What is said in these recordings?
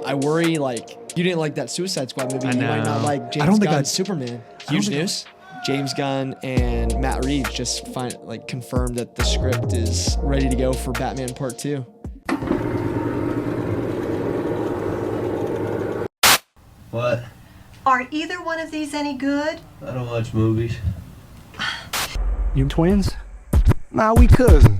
I worry, like, you didn't like that Suicide Squad movie. You might not like James Gunn's Superman. Huge news. James Gunn and Matt Reeves just confirmed that the script is ready to go for Batman Part 2. What? Are either one of these any good? I don't watch movies. You twins? Nah, we cousins.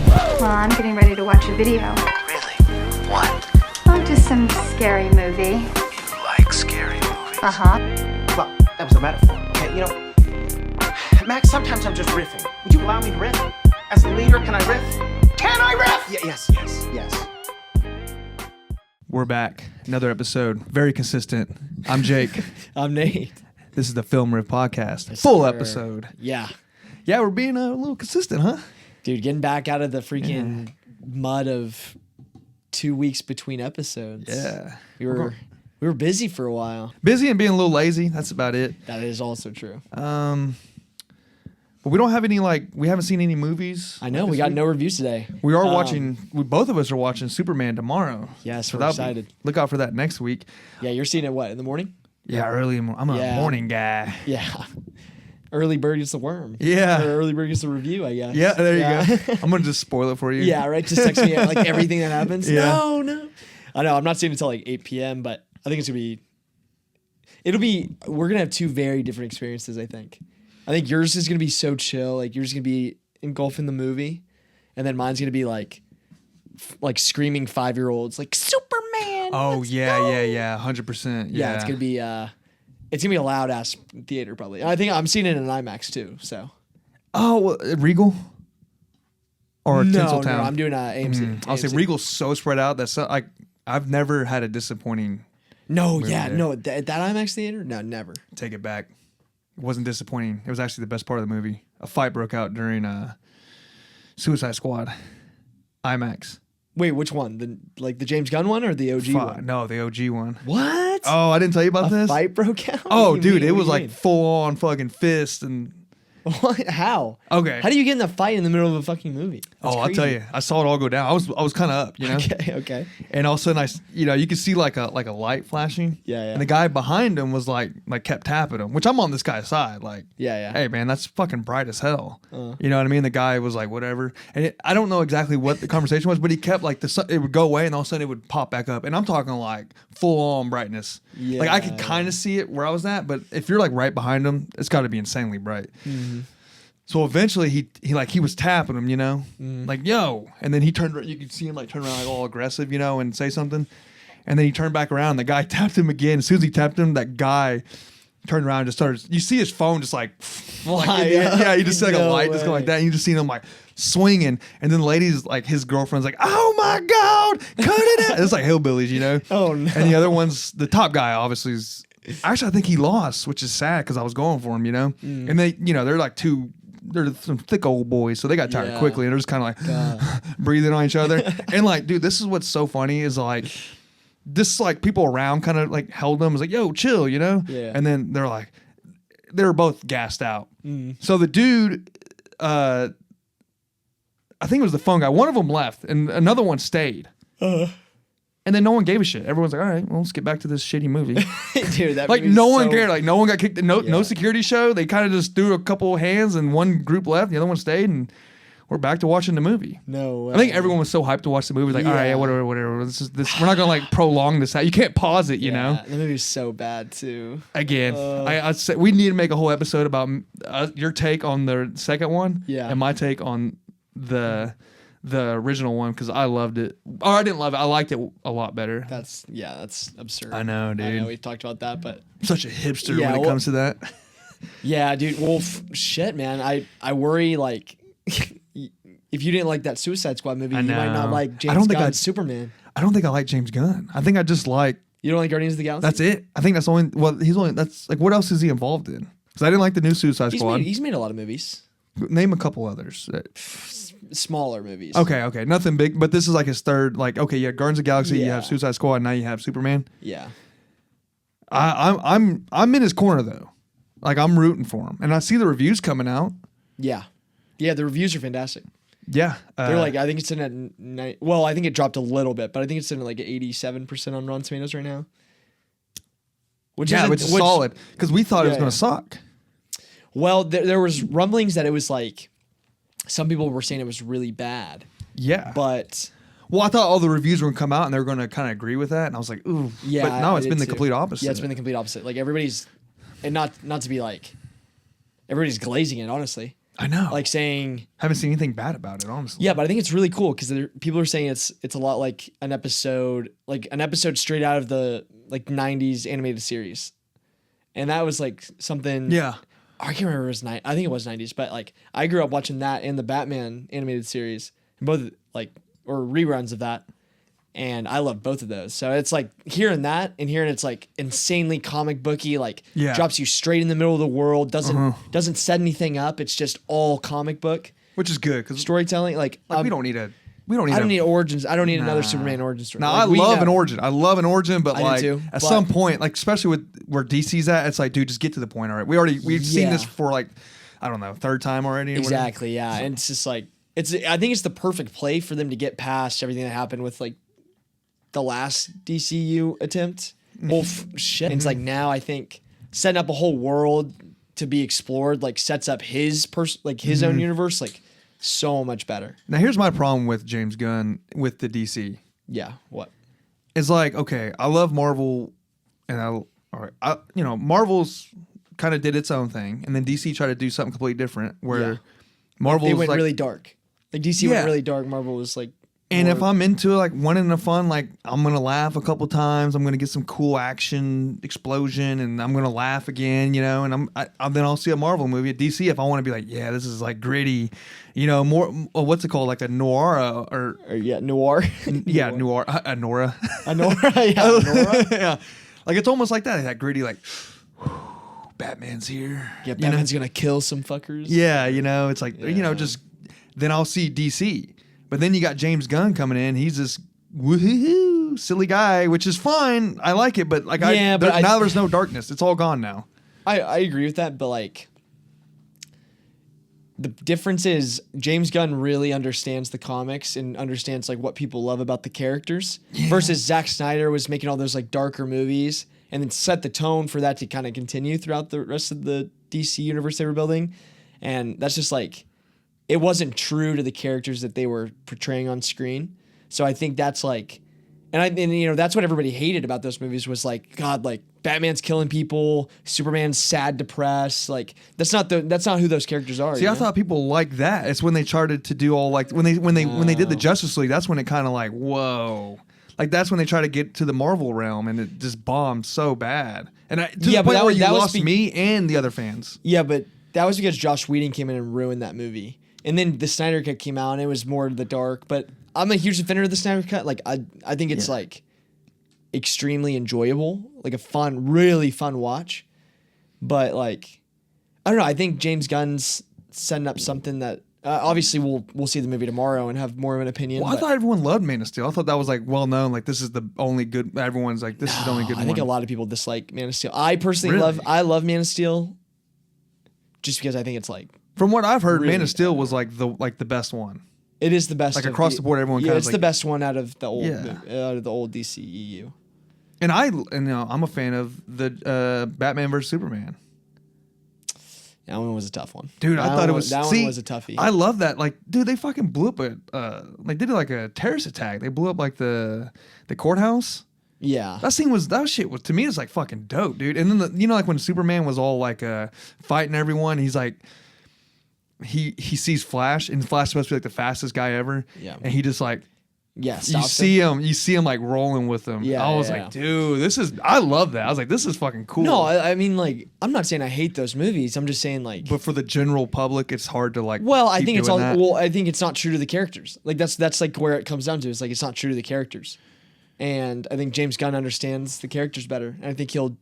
Well, I'm getting ready to watch a video. Really? What? Oh, just some scary movie. You like scary movies? Uh-huh. Well, that was a metaphor, okay? You know, Max, sometimes I'm just riffing. Would you allow me to riff? As the leader, can I riff? Can I riff? Yes. We're back. Another episode. Very consistent. I'm Jake. I'm Nate. This is the Film Riff Podcast. Yes, Full sir. episode. Yeah. Yeah, we're being a little consistent, huh? Dude, getting back out of the freaking mud of 2 weeks between episodes. Yeah. We were busy for a while. Busy and being a little lazy. That's about it. That is also true. But we don't have any, we haven't seen any movies. I know, we got no reviews today. We are both of us are watching Superman tomorrow. Yes, so we're excited. Look out for that next week. Yeah, you're seeing it what, in the morning? Yeah, early in the morning. I'm a morning guy. Yeah. Early bird gets the worm. Yeah. Or early bird gets the review, I guess. Yeah, there you go. I'm going to just spoil it for you. Yeah, right? Just text me everything that happens. Yeah. No. I know, I'm not seeing it until 8 p.m., but I think we're going to have two very different experiences, I think. I think yours is going to be so chill. You're just going to be engulfed in the movie. And then mine's going to be like screaming 5-year-olds, like, Superman! Oh, yeah, 100%. Yeah, it's going to be... It's gonna be a loud ass theater probably. I think I'm seeing it in an IMAX too. So. Oh, well, Regal. Or Tinseltown. No, I'm doing AMC. I'll say Regal's so spread out that I've never had a disappointing. No, that IMAX theater. No, never. Take it back. It wasn't disappointing. It was actually the best part of the movie. A fight broke out during Suicide Squad, IMAX. Wait, which one? The James Gunn one or the OG one? No, the OG one. What? Oh, I didn't tell you about this. A fight broke out? Oh, dude, it was full on fucking fist and. What? How? Okay. How do you get in a fight in the middle of a fucking movie? That's I'll tell you. I saw it all go down. I was kind of up, you know. Okay. And all of a sudden, you could see like a light flashing. Yeah. And the guy behind him was like kept tapping him, which I'm on this guy's side. Yeah. Hey man, that's fucking bright as hell. You know what I mean? The guy was like whatever, and I don't know exactly what the conversation was, but he kept it would go away, and all of a sudden it would pop back up, and I'm talking full on brightness. Yeah. I could kind of see it where I was at, but if you're right behind him, it's got to be insanely bright. Mm-hmm. So eventually he was tapping him, you know, yo, and then he turned. You could see him turn around all aggressive, you know, and say something, and then he turned back around. The guy tapped him again. As soon as he tapped him, that guy turned around and just started. You see his phone just yeah, you just see a light just go like that, and you just see him swinging, and then the lady's his girlfriend's oh my god, cut it out. It's like hillbillies, you know. Oh no. And the other one's the top guy, obviously. Actually, I think he lost, which is sad because I was going for him, you know. And they, they're some thick old boys, so they got tired quickly, and they're just kind of breathing on each other. And dude, this is what's so funny is this people around kind of held them, was yo, chill, you know. Yeah. And then they were both gassed out. So the dude, I think it was the phone guy. One of them left, and another one stayed. And then no one gave a shit. Everyone's like, all right, well, let's get back to this shitty movie. Dude, that no one cared. No one got kicked. No security show. They kind of just threw a couple hands and one group left. The other one stayed, and we're back to watching the movie. No way. I think everyone was so hyped to watch the movie. All right, yeah, whatever. We're not going to prolong this out. You can't pause it, you know? The movie's so bad, too. Again, I'd say we need to make a whole episode about your take on the second one and my take on the original one, because I loved it. Or I didn't love it. I liked it a lot better. That's absurd. I know, dude. I know we've talked about that, but I'm such a hipster when it comes to that. Yeah, dude. Well, shit, man. I worry if you didn't like that Suicide Squad movie, you might not like James Gunn's Superman. I don't think I like James Gunn. I think I just like. You don't like Guardians of the Galaxy? That's it. I think that's the only. Well, that's what else is he involved in? Because I didn't like the new Suicide Squad. He's made a lot of movies. Name a couple others. Smaller movies. Okay, nothing big, but this is his third. Guardians of the Galaxy. You have Suicide Squad. Now you have Superman. Yeah. I'm in his corner though. I'm rooting for him, and I see the reviews coming out. Yeah. The reviews are fantastic. Yeah. They're like, I think it's in at well, I think it dropped a little bit, but I think it's in at like 87% on Rotten Tomatoes right now. Which is solid because we thought it was going to suck. Well, there was rumblings that it was like some people were saying it was really bad. Yeah. But well, I thought all the reviews were going to come out and they were going to kind of agree with that, and I was like, ooh. Yeah. But no, it's been the complete opposite. Yeah, it's been the complete opposite. Like everybody's, and not to be like, everybody's glazing it. Honestly, I know. Like saying, haven't seen anything bad about it. Honestly. Yeah, but I think it's really cool because people are saying it's a lot like an episode straight out of the like 90s animated series, and that was like something. Yeah. I can't remember if it was I think it was 90s, but like I grew up watching that and the Batman animated series, and both like or reruns of that, and I love both of those. So it's like hearing that and hearing it's like insanely comic booky, like drops you straight in the middle of the world, doesn't set anything up. It's just all comic book, which is good because storytelling. Like we don't need I don't need origins. I don't need another Superman origin story. No, like, I love an origin. I love an origin, but like at some point, like especially with where DC's at, it's like, dude, just get to the point. All right, we've seen this for like, I don't know, third time already. Exactly. Yeah, and it's just like I think it's the perfect play for them to get past everything that happened with like the last DCU attempt. Well, shit. It's like now I think setting up a whole world to be explored like sets up his own universe like so much better. Now here's my problem with James Gunn with the DC. Yeah, what? It's like, okay, I love Marvel, and Marvel's kind of did its own thing, and then DC tried to do something completely different. Where Marvel went like, really dark. Like DC went really dark. Marvel was like. And if I'm into it, like wanting the fun, like I'm gonna laugh a couple times. I'm gonna get some cool action explosion, and I'm gonna laugh again, you know. And then I'll see a Marvel movie at DC if I want to be like, yeah, this is like gritty, you know, more. What's it called, like a noir or noir, yeah, noir, a Nora, yeah. Like it's almost like that gritty, like Batman's here. Yeah, Batman's gonna kill some fuckers. Yeah, you know, it's like just then I'll see DC. But then you got James Gunn coming in. He's this woohoo silly guy, which is fine. I like it, but like now there's no darkness. It's all gone now. I agree with that, but like the difference is James Gunn really understands the comics and understands like what people love about the characters versus Zack Snyder was making all those like darker movies and then set the tone for that to kind of continue throughout the rest of the DC universe they were building. And that's just like it wasn't true to the characters that they were portraying on screen. So I think that's like, and you know, that's what everybody hated about those movies was like, God, like Batman's killing people, Superman's sad, depressed. Like that's not who those characters are. See, I thought people liked that. It's when they started to do all like when they did the Justice League. That's when it kind of like whoa, like that's when they try to get to the Marvel realm and it just bombed so bad. And the point where you lost me and the other fans. Yeah, but that was because Joss Whedon came in and ruined that movie. And then the Snyder Cut came out and it was more the dark. But I'm a huge defender of the Snyder Cut. Like I think it's like extremely enjoyable, like a really fun watch. But like I don't know. I think James Gunn's setting up something that obviously we'll see the movie tomorrow and have more of an opinion. Well, I thought everyone loved Man of Steel. I thought that was like well known. Like this is the only good. Everyone's like this is the only good. I think a lot of people dislike Man of Steel. I personally love Man of Steel, just because I think it's like. From what I've heard, really Man of Steel was like the best one. It is the best. Like across the board, everyone. Yeah, it's the best one out of the old DCEU. And I'm a fan of the Batman vs Superman. That one was a tough one, dude. I thought it was. That one was a toughie. I love that. Like, dude, they fucking blew up they did like a terrorist attack. They blew up like the courthouse. Yeah, that shit was to me it's like fucking dope, dude. And then like when Superman was all like fighting everyone, he's like. He sees Flash, and Flash is supposed to be like the fastest guy ever. Yeah. And he just like you see him like rolling with him. Yeah. I was like, dude, I love that. I was like, this is fucking cool. No, I mean like I'm not saying I hate those movies. I'm just saying like but for the general public, it's hard to like I think it's not true to the characters. Like that's like where it comes down to. It's like it's not true to the characters. And I think James Gunn understands the characters better. And I think he'll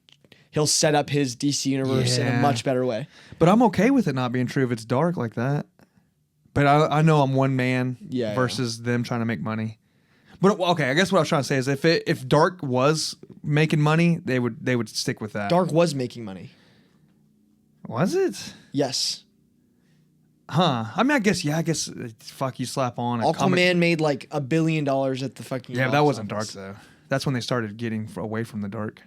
set up his DC universe in a much better way. But I'm okay with it not being true if it's dark like that. But I know I'm one man versus them trying to make money. But okay, I guess what I was trying to say is if Dark was making money, they would stick with that. Dark was making money. Was it? Yes. I mean, I guess fuck, you slap on a Aquaman comic. made like $1 billion at the fucking. Yeah, but that box wasn't dark office. though. That's when they started getting away from the dark.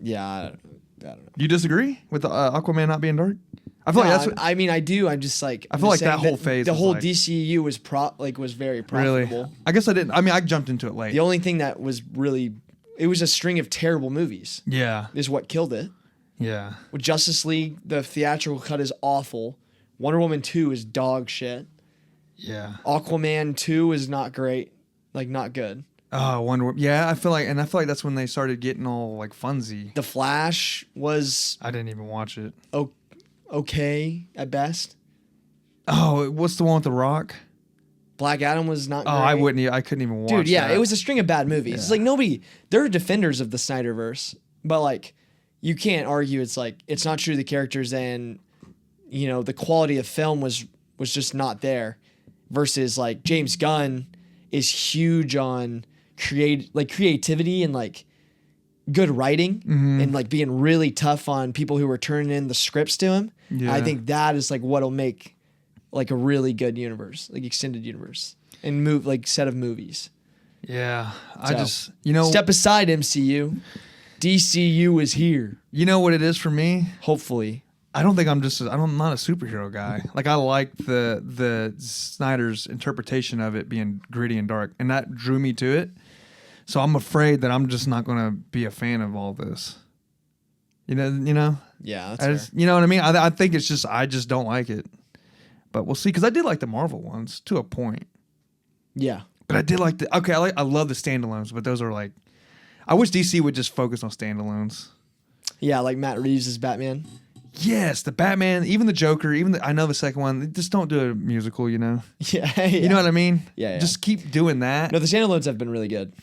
Yeah, I don't know. You disagree with Aquaman not being dark? I feel No, like that's what, I mean, I do. I'm just like. I I'm feel just like that saying whole phase The was whole like- DCU was very really. profitable. I guess I didn't. I mean, I jumped into it late. The only thing that was really, it was a string of terrible movies. Yeah, Is what killed it. yeah. With Justice League, the theatrical cut is awful. Wonder Woman 2 is dog shit. Yeah. Aquaman 2 is not great. Like, not good. Oh, Wonder Woman. Yeah, I feel like that's when they started getting all like funsy. The Flash was I didn't even watch it. okay at best. Oh, what's the one with The Rock? Black Adam was not great. I couldn't even watch Dude, yeah, that. it was a string of bad movies. It's like they're defenders of the Snyderverse, but like you can't argue it's like it's not true to the characters and the quality of film was just not there versus like James Gunn is huge on creativity and like good writing and like being really tough on people who were turning in the scripts to him. Yeah. I think that is like what'll make like a really good universe, like extended universe and set of movies. Yeah, I So, just Step aside, MCU. DCU is here. You know what it is for me? Hopefully. I don't think I'm not a superhero guy. Like I like the Snyder's interpretation of it being gritty and dark, and that drew me to it. So I'm afraid that I'm just not going to be a fan of all this. You know. Yeah, that's fair. You know what I mean? I think it's just I just don't like it. But we'll see, because I did like the Marvel ones to a point. Yeah. But I did like I love the standalones, but those are like, I wish DC would just focus on standalones. Yeah, like Matt Reeves' Batman. Yes, the Batman, even the Joker, I know the second one. They just don't do a musical, Yeah. You know what I mean? Yeah. Just keep doing that. No, the standalones have been really good.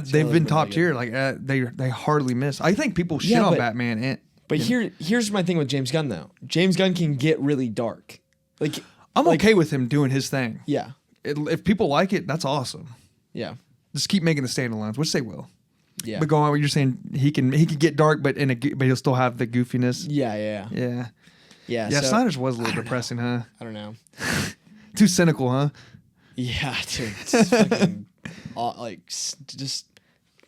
They've been top really tier. Like they hardly miss. I think people shit on but- Batman. But here's my thing with James Gunn though. James Gunn can get really dark. Like I'm okay with him doing his thing. yeah. If people like it, that's awesome. Yeah. Just keep making the standalones, which they will. Yeah. But going on what you're saying, he can get dark, but he'll still have the goofiness. Yeah. Yeah. Yeah. Yeah, so, Snyder's was a little depressing, huh? I don't know. Too cynical, huh? Yeah, dude. It's fucking just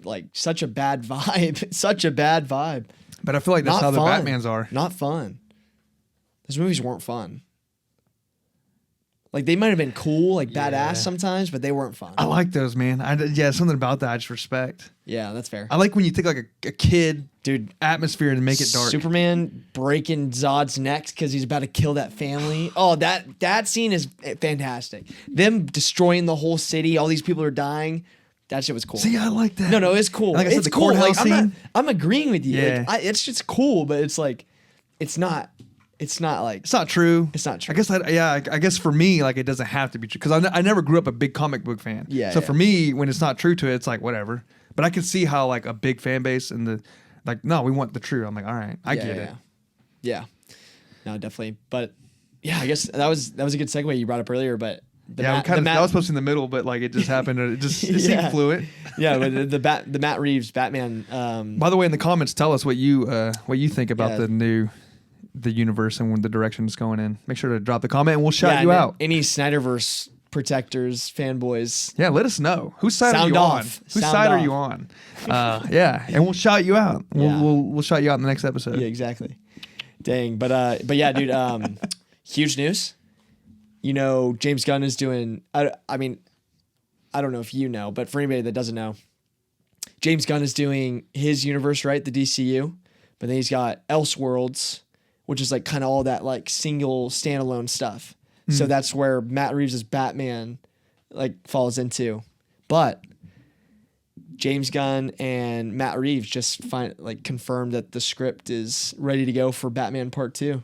like such a bad vibe. Such a bad vibe. But I feel like that's Not how the fun. Batmans are. Not fun. Those movies weren't fun. Like they might have been cool, like badass sometimes, but they weren't fun. I like those, man. Something about that I just respect. Yeah, that's fair. I like when you take like a kid Dude, atmosphere and make it dark. Superman breaking Zod's neck because he's about to kill that family. Oh, that scene is fantastic. Them destroying the whole city, all these people are dying. That shit was cool. See, I like that. No, it's cool. Like I said, it's the cool. courthouse Like, scene. I'm agreeing with you. Yeah. Like, it's just cool, but it's like, it's not like, It's not true. It's not true. I guess for me, like it doesn't have to be true because I never grew up a big comic book fan. Yeah, So yeah. for me, when it's not true to it, it's like whatever. But I can see how like a big fan base and no, we want the true. I'm like, all right, I get it. Yeah. No, definitely. But yeah, I guess that was a good segue you brought up earlier, but That was supposed to be in the middle, but like it just happened. It seemed Yeah. fluid. yeah, but the Matt Reeves Batman. By the way, in the comments, tell us what you think about Yeah. the universe and when the direction it's going in. Make sure to drop the comment and we'll shout you and out. Any Snyderverse protectors, fanboys. Yeah, let us know. Whose side are Sound you off. on? Whose Sound side are off. you on? Yeah, and we'll shout you out. Yeah. We'll shout you out in the next episode. Yeah, exactly. Dang, but yeah, dude. Huge news. James Gunn is doing. I mean, I don't know if you know, but for anybody that doesn't know, James Gunn is doing his universe, right? The DCU, but then he's got Elseworlds, which is like kind of all that like single standalone stuff. So that's where Matt Reeves' Batman like falls into. But James Gunn and Matt Reeves just confirmed that the script is ready to go for Batman Part 2.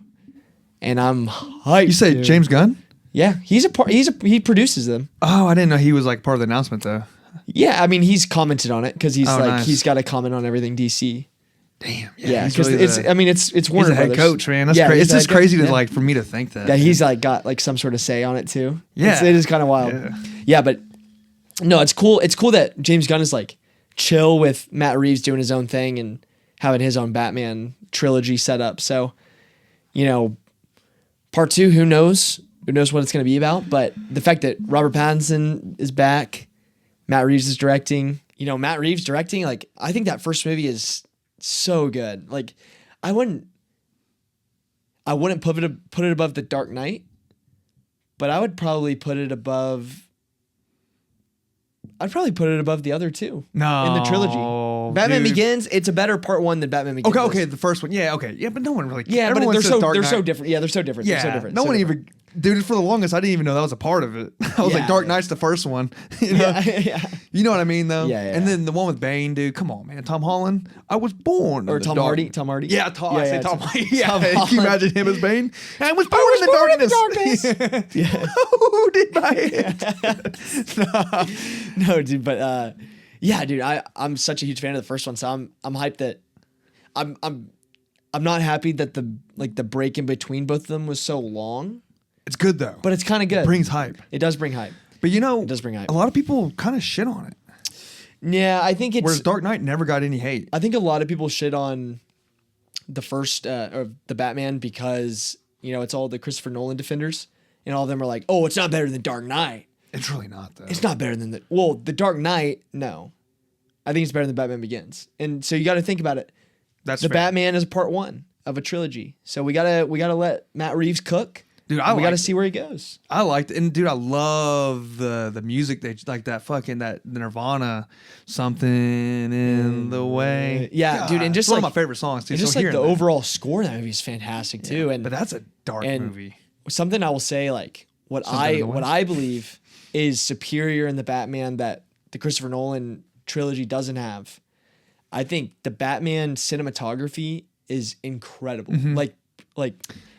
And I'm hyped. You say dude. James Gunn? Yeah, he produces them. Oh, I didn't know he was like part of the announcement though. Yeah, I mean he's commented on it because Nice. he's got to comment on everything DC. Damn. Yeah, he's because really it's he's Warner a head Brothers. coach, man. That's Yeah, crazy. he's It's a just head coach, crazy to yeah. like for me to think that. Yeah, he's like got like some sort of say on it too. Yeah. It is kind of wild. Yeah, but no, it's cool. It's cool that James Gunn is like chill with Matt Reeves doing his own thing and having his own Batman trilogy set up. So, Part 2, who knows? Who knows what it's going to be about? But the fact that Robert Pattinson is back, Matt Reeves is directing. You know, Matt Reeves directing, like, I think that first movie is so good. Like, I wouldn't put it above The Dark Knight, but I would probably put it above. I'd probably put it above the other two. No, in the trilogy. Batman dude. Begins. It's a better part 1 than Batman Begins. Okay, the first one. Yeah, okay. Yeah, but no one really Yeah, but everyone they're says so Dark they're Knight. so different. Yeah, they're so different. Yeah, They're so different. no so one different. even. Dude, for the longest, I didn't even know that was a part of it. I was like, Dark Knight's the first one. You know? Yeah. You know what I mean, though? Yeah, yeah. And then the one with Bane, dude. Come on, man. Tom Holland. I was born. Or in the Tom dark. Hardy. Tom Hardy. Yeah, I say Tom Hardy. Yeah. Tom Can you Holland. imagine him as Bane? I was born in the darkness. Yeah. Who did my head? No, dude, but yeah, dude, I'm such a huge fan of the first one, so I'm hyped that I'm not happy that the break in between both of them was so long, It's good, though. but it's kind of good. It brings hype. It does bring hype. But you know, It does bring hype. a lot of people kind of shit on it. Yeah, I think it's. Whereas Dark Knight never got any hate. I think a lot of people shit on the first or the Batman because it's all the Christopher Nolan defenders, and all of them are like, "Oh, it's not better than Dark Knight." It's really not, though. It's not better than the Dark Knight. No, I think it's better than Batman Begins, and so you got to think about it. That's The fair. Batman is part 1 of a trilogy, so we gotta let Matt Reeves cook. Dude, we gotta liked see where he goes. I liked it. And dude, I love the music. They like that Nirvana, something in the way. Yeah, dude, and it's just one like of my favorite songs too. And So just like hearing the that- overall score in that movie is fantastic too. And but that's a dark and movie. something I will say, like what Something in the what way. I believe is superior in the Batman that the Christopher Nolan trilogy doesn't have. I think the Batman cinematography is incredible. Mm-hmm.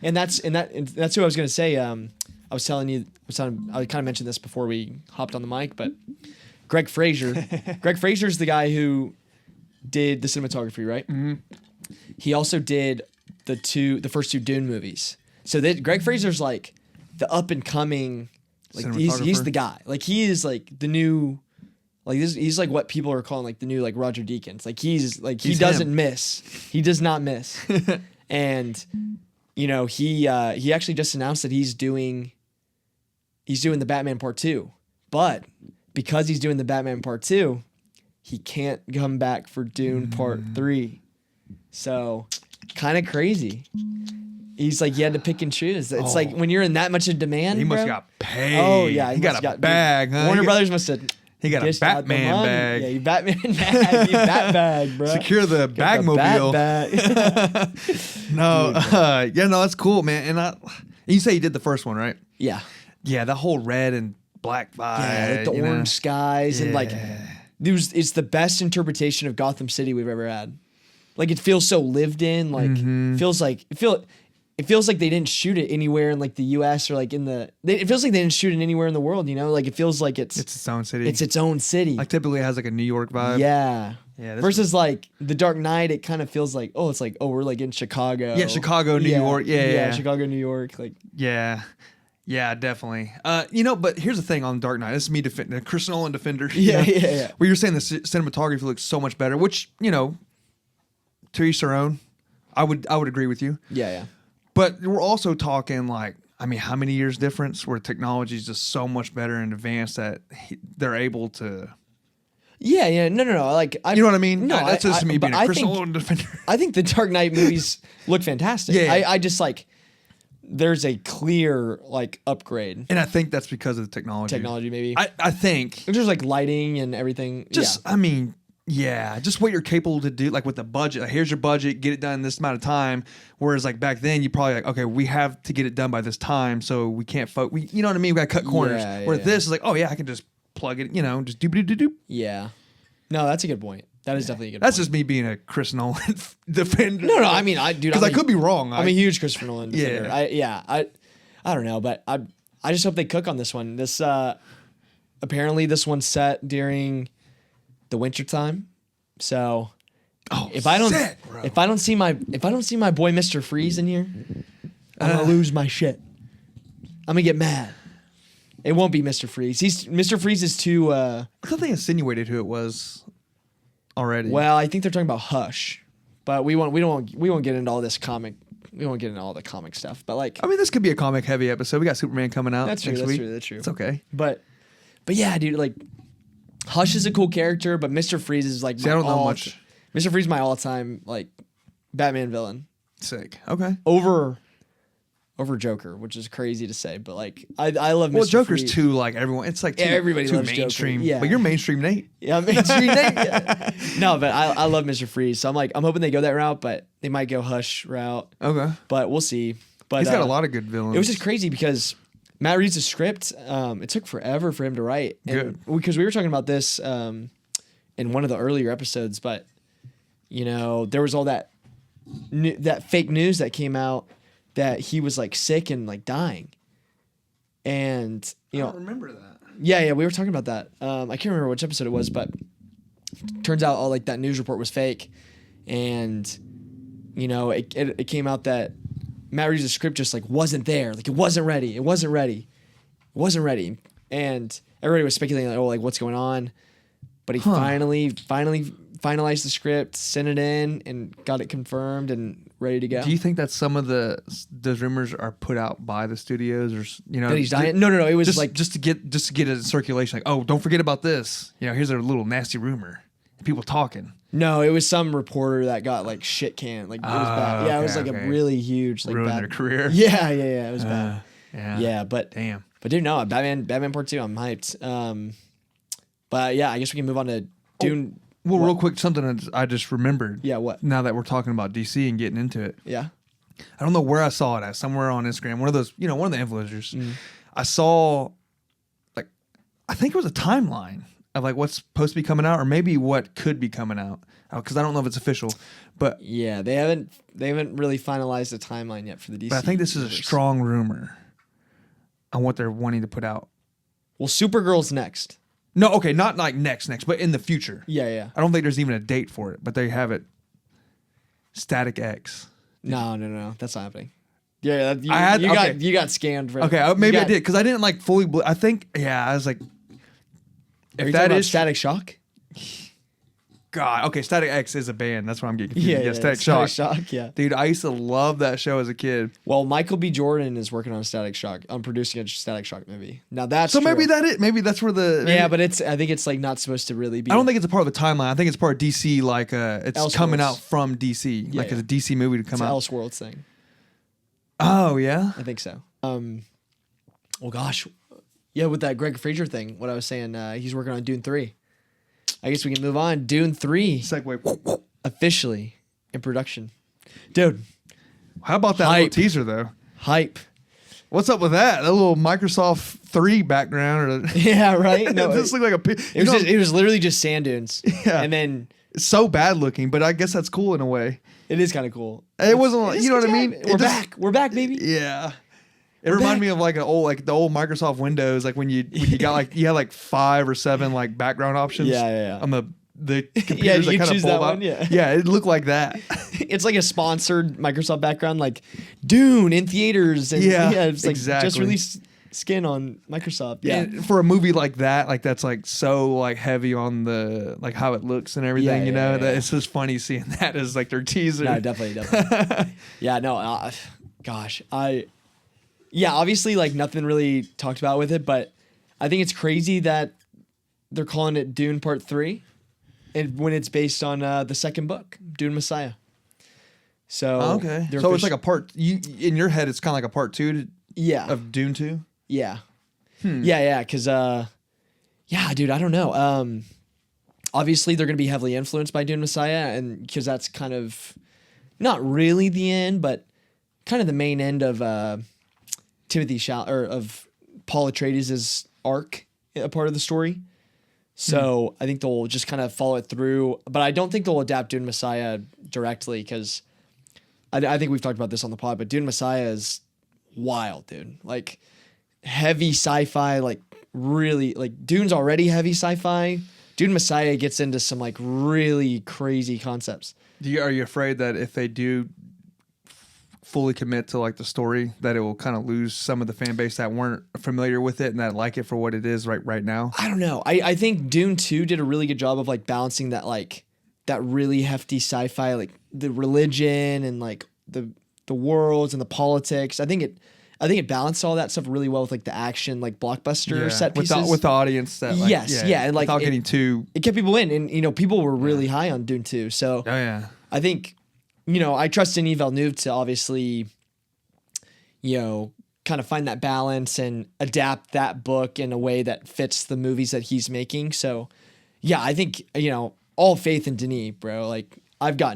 And that's what I was gonna say. I kind of mentioned this before we hopped on the mic, but Greg Fraiser. Greg Fraser's the guy who did the cinematography, right? Mm-hmm. He also did the first 2 Dune movies. So Greg Fraser's like the up and coming, like he's Cinematographer. the guy. Like he is like the new, like this. He's like what people are calling like the new like Roger Deakins. Like he's he doesn't him. miss. He does not miss. And he actually just announced that he's doing the Batman Part 2. But because he's doing the Batman Part 2, he can't come back for Dune Part 3. So kind of crazy. He's like, you had to pick and choose. It's like when you're in that much of demand. He must bro. got paid. Oh yeah, he got a dude, bag. Huh? Warner He got- Brothers must have. He got a dished out the Batman money. bag. Yeah, you Batman bag. You Bat bag, bro. Secure the Got the bagmobile. Bat bag. No, that's cool, man. And you say you did the first one, right? Yeah. Yeah, the whole red and black vibe. Yeah, like the you know? orange skies and like it's the best interpretation of Gotham City we've ever had. Like it feels so lived in. Like it feels like they didn't shoot it anywhere in like the U.S. or like it feels like they didn't shoot it anywhere in the world. Like it feels like it's its own city. It's its own city. Like typically it has like a New York vibe. Yeah. Yeah, this Versus like the Dark Knight, it kind of feels like we're like in Chicago. Yeah, Chicago, New York. Yeah. Chicago, New York. Like Yeah, definitely. But here's the thing on Dark Knight. This is me defending Chris Nolan defender. Yeah. Where you're saying the cinematography looks so much better, which to each their own. I would agree with you. Yeah. But we're also talking like, I mean, how many years difference where technology is just so much better and advanced that they're able to. Yeah. No. Like You know what I mean? No, That's just me but being a Chris Nolan defender. I think the Dark Knight movies look fantastic. Yeah. I just like there's a clear like upgrade. And I think that's because of the technology. Maybe. I think. There's like lighting and everything. I mean, just what you're capable to do, like with the budget. Like, here's your budget, get it done in this amount of time. Whereas like back then, you probably like, okay, we have to get it done by this time, so we can't you know what I mean? We got to cut corners. Where this is like, oh yeah, I can just plug it, just doop. Yeah. No, that's a good point. That is definitely a good That's point. just me being a Chris Nolan defender. No, I mean, because I could be wrong. I'm a huge Christopher Nolan defender. Yeah. I don't know, but I just hope they cook on this one. This apparently this one's set during the winter time. So if I don't see my boy Mr. Freeze in here, I'm gonna lose my shit. I'm gonna get mad. It won't be Mr. Freeze. Mr. Freeze is too I thought they insinuated who it was already. well, I think they're talking about Hush. But we won't get into all this comic we won't get into all the comic stuff, but like I mean, this could be a comic heavy episode. We got Superman coming out that's true. next That's week. true. That's true. It's okay. But yeah, dude, like Hush is a cool character, but Mr. Freeze is like See, I don't know much. Mr. Freeze is my all-time like Batman villain Sick. Okay. over Joker, which is crazy to say, but like I love. Well, Mr. Joker's Freeze. too like everyone. It's like too, Everybody too loves Joker. mainstream. Yeah. But you're mainstream, Nate. Yeah, mainstream. Yeah. No, but I love Mr. Freeze, so I'm hoping they go that route, but they might go Hush route. Okay. But we'll see. But He's got a lot of good villains. It was just crazy because Matt reads the script. It took forever for him to write. And because we were talking about this in one of the earlier episodes, but you know, there was all that fake news that came out that he was like sick and like dying. And you know, I don't remember that. Yeah, we were talking about that. I can't remember which episode it was, but turns out all like that news report was fake. And you know, it came out that Matt Reeves' script just like wasn't there. Like it wasn't ready. And everybody was speculating like, oh, like what's going on? But he finally finalized the script, sent it in, and got it confirmed and ready to go. Do you think that some of those rumors are put out by the studios, or you know, that he's dying? No. It was just to get it in circulation. Like, oh, don't forget about this. You know, here's a little nasty rumor. People talking. No, it was some reporter that got like shit canned. Like it was bad. Yeah, it was like a really huge like ruined bad their career. Yeah. It was bad. Yeah. But damn. But dude, no, Batman Part 2. I'm hyped. But yeah, I guess we can move on to Dune. Well, real quick, something that I just remembered. Yeah, what? Now that we're talking about DC and getting into it. Yeah. I don't know where I saw it at. Somewhere on Instagram. One of those, you know, one of the influencers. I saw, like, I think it was a timeline of like what's supposed to be coming out, or maybe what could be coming out. Because I don't know if it's official. But yeah, they haven't really finalized the timeline yet for the DC. But I think this is a universe. strong rumor on what they're wanting to put out. Well, Supergirl's next. No, okay, not like next, but in the future. Yeah. I don't think there's even a date for it, but they have it. Static X. No, that's not happening. Yeah, you got scammed for. Okay, maybe I did because I didn't like fully. I think I was like, if that is Static Shock. God, okay, Static X is a band. That's why I'm getting confused. Yeah, Static Shock. Yeah, dude, I used to love that show as a kid. Well, Michael B. Jordan is working on Static Shock. I'm producing a Static Shock movie. Now that's so true. maybe that's where the yeah, but I think it's like not supposed to really be. I don't think it's a part of the timeline. I think it's part of DC. Like it's Elseworlds. coming out from DC. Like it's a DC movie to come out. It's an Elseworlds thing. Oh yeah, I think so. Well, gosh, yeah, with that Greg Fraser thing, what I was saying, he's working on Dune 3. I guess we can move on. Dune 3. Segue. Officially in production. Dude. How about that little teaser, though? Hype. What's up with that? That little Microsoft 3 background. Yeah, right? No, this looked like it was literally just sand dunes. Yeah. And then... It's so bad looking, but I guess that's cool in a way. It is kind of cool. It wasn't like, you know what I mean? We're back. We're back, baby. Yeah. It reminded me of like the old Microsoft Windows, like when you got like you had like 5 or 7 like background options. Yeah. On the computers that kind of pulled out. Yeah, it looked like that. It's like a sponsored Microsoft background, like Dune in theaters. And it's like exactly. Just released skin on Microsoft. Yeah, and for a movie like that, like that's like so like heavy on the like how it looks and everything. That it's just funny seeing that as like their teaser. No, definitely. Yeah, no, gosh, obviously, like nothing really talked about with it, but I think it's crazy that they're calling it Dune Part 3, and when it's based on the second book, Dune Messiah. So okay, so it's like a part. In your head, it's kind of like a part 2. Of Dune 2. Yeah, because dude, I don't know. Obviously, they're gonna be heavily influenced by Dune Messiah, and because that's kind of not really the end, but kind of the main end of of Paul Atreides' arc, a part of the story. So I think they'll just kind of follow it through, but I don't think they'll adapt Dune Messiah directly because I think we've talked about this on the pod, but Dune Messiah is wild, dude. Like heavy sci-fi, like really, like Dune's already heavy sci-fi. Dune Messiah gets into some like really crazy concepts. Are you afraid that if they do fully commit to like the story, that it will kind of lose some of the fan base that weren't familiar with it and that like it for what it is right now? I don't know. I think Dune 2 did a really good job of like balancing that, like that really hefty sci-fi, like the religion and like the the worlds and the politics. I think it balanced all that stuff really well with like the action, like blockbuster set pieces with the audience. That like, and like without getting too. It kept people in, and you know people were really high on Dune 2. So I think I trust Denis Villeneuve to obviously kind of find that balance and adapt that book in a way that fits the movies that he's making. So yeah, I think all faith in Denis, bro. Like I've got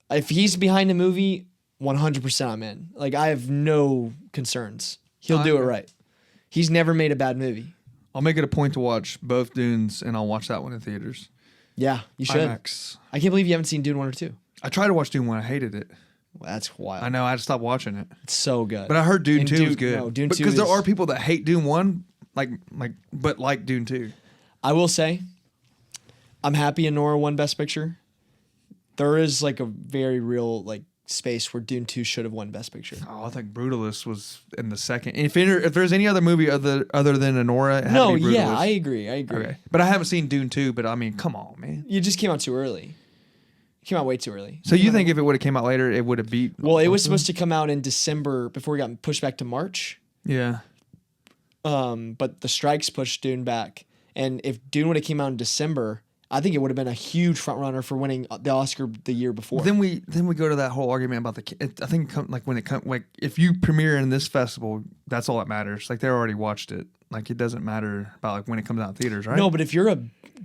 if he's behind a movie, 100% I'm in. Like I have no concerns. He'll do it right. He's never made a bad movie. I'll make it a point to watch both Dunes, and I'll watch that one in theaters. Yeah, you should. IMAX. I can't believe you haven't seen Dune 1 or 2. I tried to watch Dune 1. I hated it. Well, that's wild. I know. I had to stop watching it. It's so good. But I heard Dune 2 was good. No, Dune 2 because there are people that hate Dune 1, but like Dune 2. I will say, I'm happy Nora won Best Picture. There is like a very real like space where Dune 2 should have won Best Picture. Oh, I think Brutalist was in the second. If there's any other movie other than Anora, it had no, to be Brutalist. yeah, I agree. Okay. But I haven't seen Dune 2, but I mean, come on, man. You just came out too early. It came out way too early. So you think if it would have came out later, it would have beat? Well, it was supposed to come out in December before it got pushed back to March. Yeah. But the strikes pushed Dune back. And if Dune would have came out in December, I think it would have been a huge front runner for winning the Oscar the year before. Then we go to that whole argument about I think if you premiere in this festival, that's all that matters. Like they already watched it. Like it doesn't matter about like when it comes out in theaters, right? No, but if you're a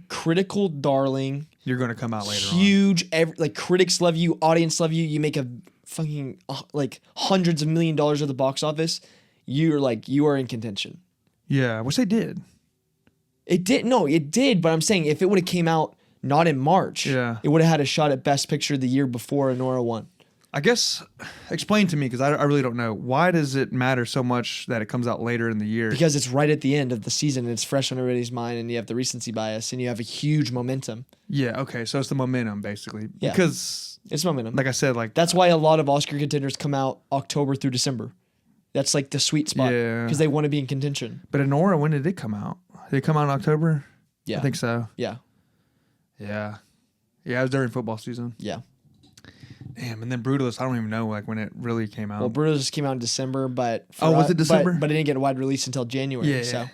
critical darling, you're going to come out later. Huge, critics love you, audience love you. You make a fucking like hundreds of $1 million at the box office. You are in contention. Yeah, which they did. It did, but I'm saying if it would have came out not in March, it would have had a shot at Best Picture the year before Anora won. I guess, explain to me, because I really don't know. Why does it matter so much that it comes out later in the year? Because it's right at the end of the season, and it's fresh on everybody's mind, and you have the recency bias, and you have a huge momentum. Yeah, okay, so it's the momentum, basically. Yeah. Because, it's momentum. like I said, that's why a lot of Oscar contenders come out October through December. That's like the sweet spot. Yeah. Because they want to be in contention. But Anora, when did it come out? Did it come out in October? Yeah. I think so. Yeah. Yeah. Yeah, it was during football season. Yeah. Damn, and then Brutalist, I don't even know like when it really came out. Well, Brutalist came out in December, but was it December? But it didn't get a wide release until January. Yeah. So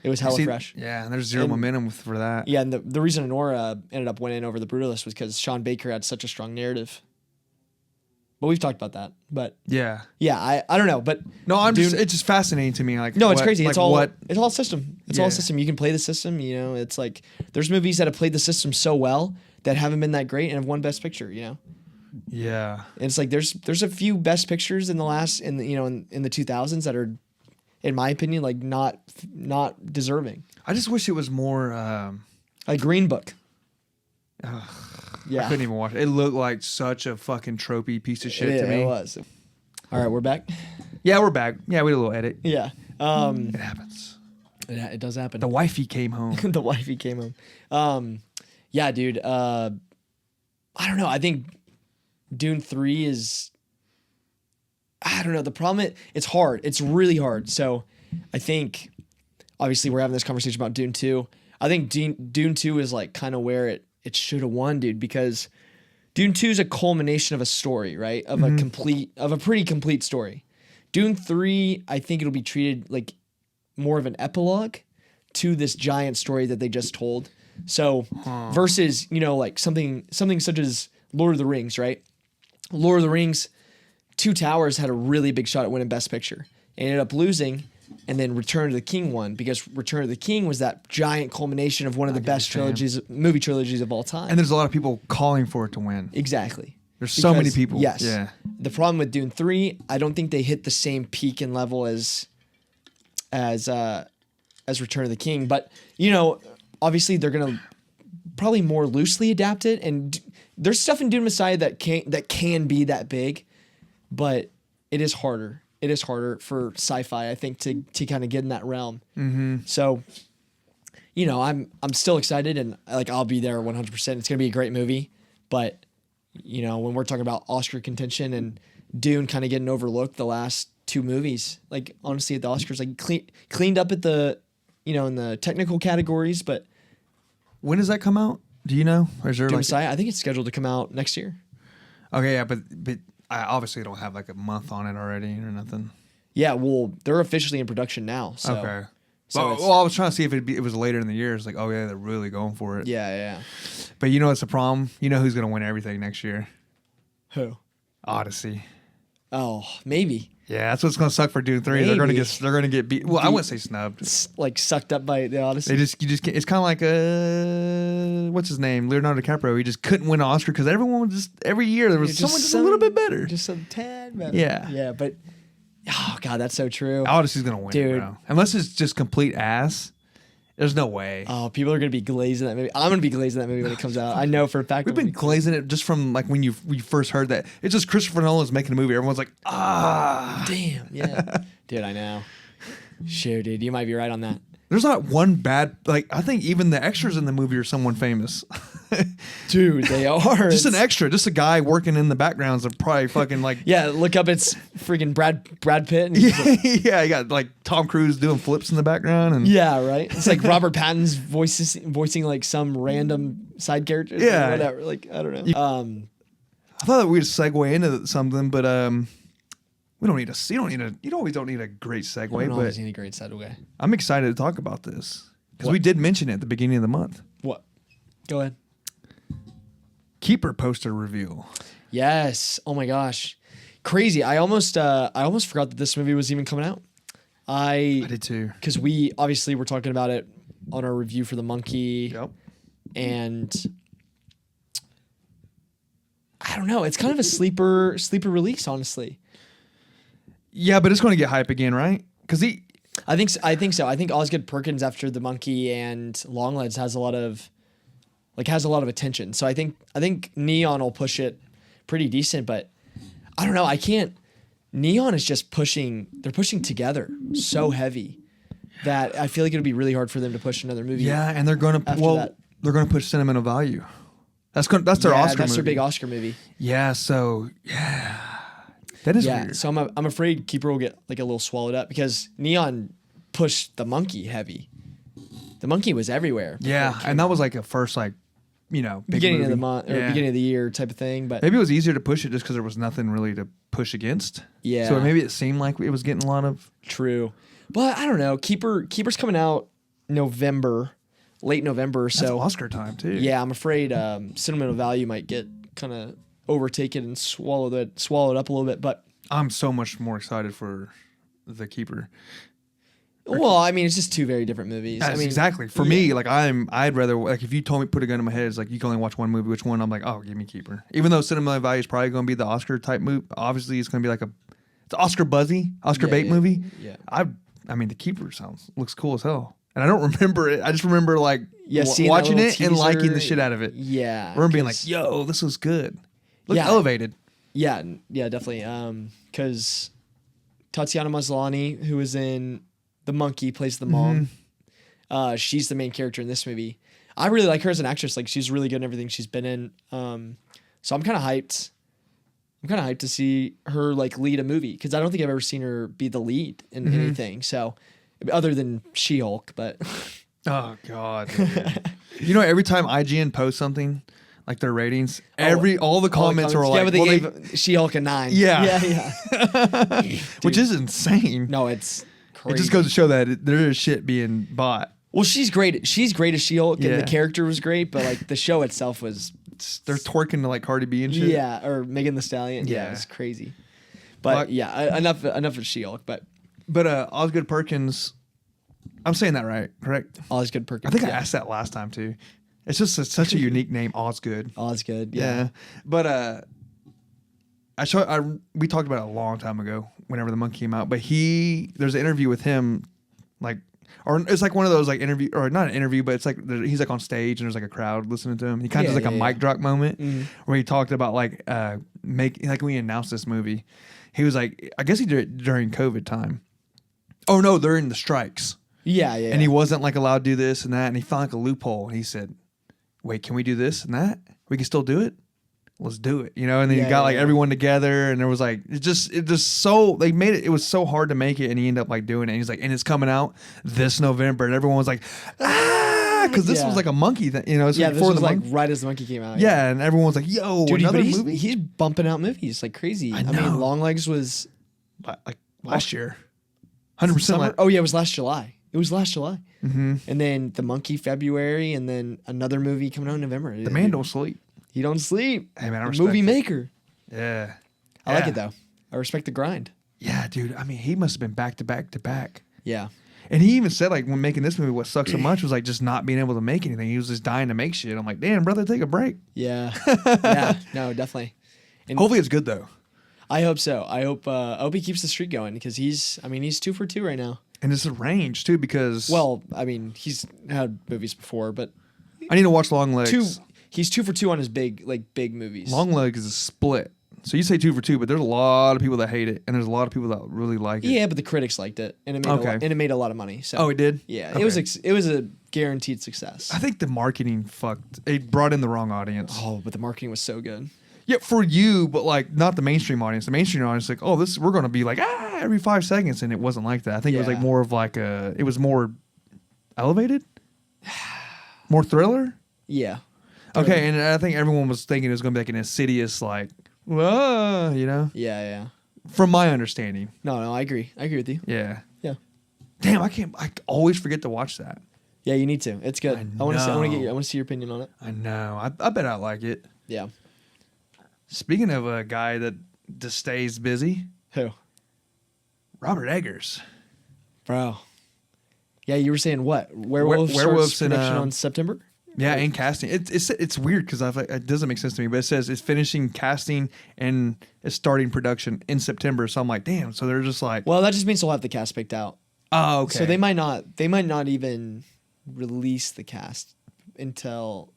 it was hella fresh. Yeah, and there's zero momentum for that. Yeah, and the reason Anora ended up winning over the Brutalist was because Sean Baker had such a strong narrative. But we've talked about that. But yeah, I don't know. But no, it's just fascinating to me. Like no, it's crazy. It's all system. It's all Yeah. system. You can play the system. It's like there's movies that have played the system so well that haven't been that great and have won Best Picture. Yeah, and it's like there's a few Best Pictures in the last in the 2000s that are, in my opinion, like not deserving. I just wish it was more like Green Book. Yeah, I couldn't even watch it. It looked like such a fucking tropey piece of shit to me. It was. All right, we're back. Yeah, we're back. Yeah, we did a little edit. Yeah, it happens. It does happen. The wifey came home. The wifey came home. Yeah, dude. I don't know. I think Dune 3 is. I don't know. The problem, it's hard. It's really hard. So I think, obviously, we're having this conversation about Dune 2. I think Dune 2 is like kind of where it should have won, dude, because Dune 2 is a culmination of a story, right? Of a pretty complete story. Dune 3, I think it'll be treated like more of an epilogue to this giant story that they just told. So versus, like something such as Lord of the Rings, right? Lord of the Rings, Two Towers had a really big shot at winning Best Picture. It ended up losing, and then Return of the King won because Return of the King was that giant culmination of one of the best movie trilogies of all time. And there's a lot of people calling for it to win. Exactly. There's so many people. Yes. Yeah. The problem with Dune 3, I don't think they hit the same peak and level as Return of the King. But, obviously they're going to probably more loosely adapt it. And there's stuff in Dune Messiah that can be that big, but it is harder. It is harder for sci-fi, I think, to kind of get in that realm. Mm-hmm. So, I'm still excited, and like I'll be there 100%. It's gonna be a great movie, but when we're talking about Oscar contention and Dune kind of getting overlooked the last two movies, like honestly at the Oscars, like cleaned up at the in the technical categories, but when does that come out? Do you know? Or is there Dune Messiah, I think it's scheduled to come out next year. Okay, yeah, but I obviously don't have like a month on it already or nothing. Yeah, well, they're officially in production now. So. Okay. So well, I was trying to see if it was later in the year. It's like, oh yeah, they're really going for it. Yeah. But you know what's the problem? You know who's gonna win everything next year? Who? Odyssey. Oh, maybe. Yeah, that's what's gonna suck for Dune 3. Maybe. They're gonna get beat. Well, I wouldn't say snubbed. Like sucked up by the Odyssey. You just can't, it's kind of like what's his name, Leonardo DiCaprio. He just couldn't win an Oscar because everyone was just every year there was someone just a little bit better, just a tad better. Yeah, but oh god, that's so true. Odyssey's gonna win, dude. It, bro. Unless it's just complete ass. There's no way. Oh, people are gonna be glazing that movie. I'm gonna be glazing that movie when it comes out. I know for a fact. We've been glazing it just from like when we first heard that. It's just Christopher Nolan's making a movie. Everyone's like, damn, yeah, dude, I know. Sure, dude, you might be right on that. There's not one bad. Like I think even the extras in the movie are someone famous. Dude, they are. Just an extra, just a guy working in the backgrounds of probably fucking like. Yeah, look up. It's freaking Brad Pitt. And yeah, you got like Tom Cruise doing flips in the background, and yeah, right. It's like Robert Pattinson's voicing like some random side character. Yeah, whatever. Like I don't know. I thought that we'd segue into something, but we don't need a. You always don't need a great segue. I don't but always need a great segue. I'm excited to talk about this because we did mention it at the beginning of the month. What? Go ahead. Keeper poster reveal. Yes. Oh my gosh, crazy! I almost forgot that this movie was even coming out. I did too. Because we obviously were talking about it on our review for The Monkey. Yep. And I don't know. It's kind of a sleeper release, honestly. Yeah, but it's going to get hype again, right? Because I think so. I think Osgood Perkins after The Monkey and Longlegs has a lot of attention. So I think Neon will push it pretty decent, but I don't know. I can't. Neon is just pushing. They're pushing together so heavy that I feel like it'll be really hard for them to push another movie. Yeah, and they're going to they're going to push sentimental value. That's their Oscar movie. That's their big Oscar movie. Yeah. So yeah, that is weird. So I'm afraid Keeper will get like a little swallowed up because Neon pushed The Monkey heavy. The Monkey was everywhere. Yeah, and that was like a first big beginning movie. of the month or beginning of the year type of thing. But maybe it was easier to push it just because there was nothing really to push against. Yeah. So maybe it seemed like it was getting a lot of true. But I don't know. Keeper's coming out late November. That's So Oscar time too. Yeah, I'm afraid sentimental value might get kind of overtaken and swallowed up a little bit. But I'm so much more excited for The Keeper. Well, I mean, it's just two very different movies. That's exactly. For me, like I'd rather like if you told me put a gun in my head, it's like you can only watch one movie. Which one? I'm like, oh, give me Keeper. Even though sentimental value is probably going to be the Oscar type movie. Obviously, it's going to be like it's Oscar buzzy, Oscar bait movie. Yeah. I mean, The Keeper looks cool as hell. And I don't remember it. I just remember like watching it and liking the shit out of it. Yeah. I remember being like, yo, this was good. Look elevated. Yeah, definitely. Because Tatiana Maslany, who was in The Monkey, plays the mom. She's the main character in this movie. I really like her as an actress. Like she's really good in everything she's been in. So I'm kind of hyped. I'm kind of hyped to see her like lead a movie because I don't think I've ever seen her be the lead in anything. So other than She-Hulk, but oh god, every time IGN posts something like their ratings, all the comments are like, but they gave She-Hulk a 9. Yeah. Which is insane. No, it's crazy. It just goes to show that there is shit being bought. Well, she's great. She's great as She-Hulk, and the character was great, but like the show itself was. They're twerking to like Cardi B and shit. Yeah, or Megan Thee Stallion. Yeah, it's crazy. But enough of She-Hulk. But Osgood Perkins, I'm saying that right, correct? Osgood Perkins. I think I asked that last time too. It's just such a unique name, Osgood. Osgood, yeah. But we talked about it a long time ago, whenever The Monkey came out. But there's an interview with him, like. Or it's like one of those like interview, or not an interview, but it's like he's like on stage and there's like a crowd listening to him. He kind of does like a mic drop moment where he talked about like when he announced this movie, he was like, I guess he did it during COVID time. Oh no, during the strikes. Yeah. And he wasn't like allowed to do this and that, and he found like a loophole. And he said, "Wait, can we do this and that? We can still do it. Let's do it." And then he got like everyone together, and there was like it just so they made it. It was so hard to make it, and he ended up like doing it. And he's like, and it's coming out this November, and everyone was like, Yeah, because this Yeah. was like a monkey thing. You know, it's Yeah, like this before was the like monkey. right as the monkey came out. Yeah, and everyone was like, "Yo, Dude, another but he's, movie." he's bumping out movies like crazy. I know. mean, Long Legs was Like last year, 100%. summer. Oh yeah, it was last July. It was last July. Mm-hmm. And then The Monkey February, and then another movie coming out in November. The man don't sleep. He don't sleep. Hey man, I The respect movie it. maker. Yeah, I like it though. I respect the grind. Yeah, dude. I mean, he must have been back to back to back. Yeah. And he even said, like, when making this movie, what sucks so much was like just not being able to make anything. He was just dying to make shit. I'm like, damn, brother, take a break. Yeah. Yeah. No, definitely. And Hopefully, it's good though. I hope so. I hope he keeps the streak going because he's 2 for 2 right now. And it's a range too because Well, I mean, he's had movies before, but I need to watch Long Legs. he's 2 for 2 on his big movies. Long Legs is a split. So you say 2 for 2, but there's a lot of people that hate it, and there's a lot of people that really like it. Yeah, but the critics liked it, and it made a lot of money. So Oh, it did? Yeah, Okay. it was a guaranteed success. I think the marketing fucked. It brought in the wrong audience. Oh, but the marketing was so good. Yeah, for you, but like not the mainstream audience. The mainstream audience, like, oh, we're gonna be like every 5 seconds, and it wasn't like that. I think it was like Yeah. more of like it was more elevated, more thriller. Yeah. Okay, and I think everyone was thinking it was gonna be like an insidious, like, whoa, you know. Yeah. From my understanding, No, I agree. I agree with you. yeah. Yeah. Damn, I always forget to watch that. Yeah, you need to. It's good. I I want to know. I want to see your opinion on it. I know. I bet I like it. Yeah. Speaking of a guy that just stays busy, Who? Robert Eggers. Bro. Yeah, you were saying what? Werewolf Werewolf's starts in, production on September? Yeah, and casting. It's weird because it doesn't make sense to me, but it says it's finishing casting and it's starting production in September. So I'm like, damn. So they're just like, Well, that just means they'll have the cast picked out. oh, okay. So they might not even release the cast until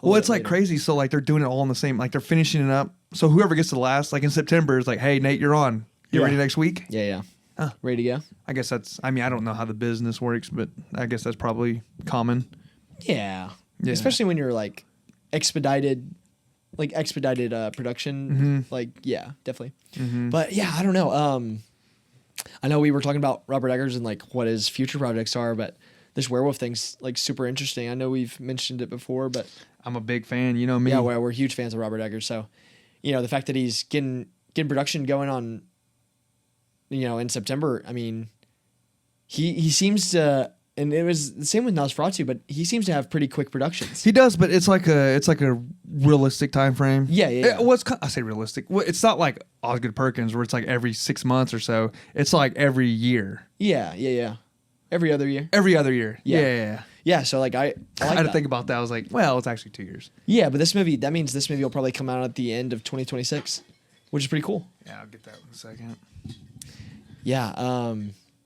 well, it's little like later. crazy. So like they're doing it all in the same. Like they're finishing it up. So whoever gets to the last, like in September, is like, hey, Nate, you're on. You Yeah. ready next week? Yeah. Huh. Ready to go? I guess that's. I mean, I don't know how the business works, but I guess that's probably common. Yeah. Yeah. Especially when you're like expedited production. Like, yeah, definitely. But yeah, I don't know. I know we were talking about Robert Eggers and like what his future projects are, but this werewolf thing's like super interesting. I know we've mentioned it before, but I'm a big fan. You know me. yeah, we're huge fans of Robert Eggers. So, you know, the fact that he's getting production going on, you know, in September. I mean, he seems to, and it was the same with Nosferatu, but he seems to have pretty quick productions. He does, but it's like a realistic time frame. Yeah. Well, I say realistic. Well, it's not like Osgood Perkins where it's like every 6 months or so. It's like every year. Yeah. Every other year. Every other year. Yeah. Yeah. Yeah. So like I I like had to that. think about that. I was like, well, it's actually 2 years. Yeah, but that means this movie will probably come out at the end of 2026, which is pretty cool. Yeah, I'll get that in a second. Yeah.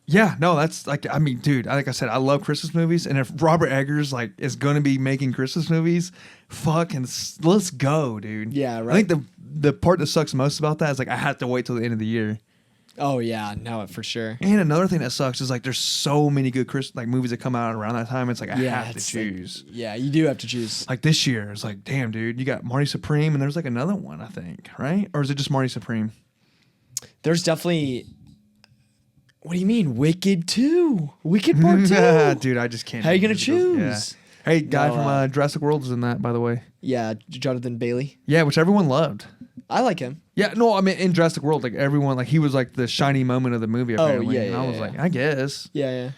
Yeah, no, that's like, I mean, dude, like I said, I love Christmas movies, and if Robert Eggers like is going to be making Christmas movies, let's go, dude. Yeah, right. I think the part that sucks most about that is like I have to wait till the end of the year. Oh yeah, no, for sure. And another thing that sucks is like there's so many good movies that come out around that time. It's like I have to it's like- choose. yeah, you do have to choose. Like this year, it's like, damn, dude, you got Marty Supreme, and there's like another one, I think, right? Or is it just Marty Supreme? There's definitely. What do you mean, Wicked 2? Wicked Part 2? Dude, I just can't. How you gonna choose? choose? Hey, guy No, from Jurassic World is in that, by the way. Yeah, Jonathan Bailey. Yeah, which everyone loved. I like him. Yeah, no, I mean in Jurassic World, like everyone, like he was like the shiny moment of the movie. Apparently, yeah, and I yeah, was yeah. like, I guess. Yeah,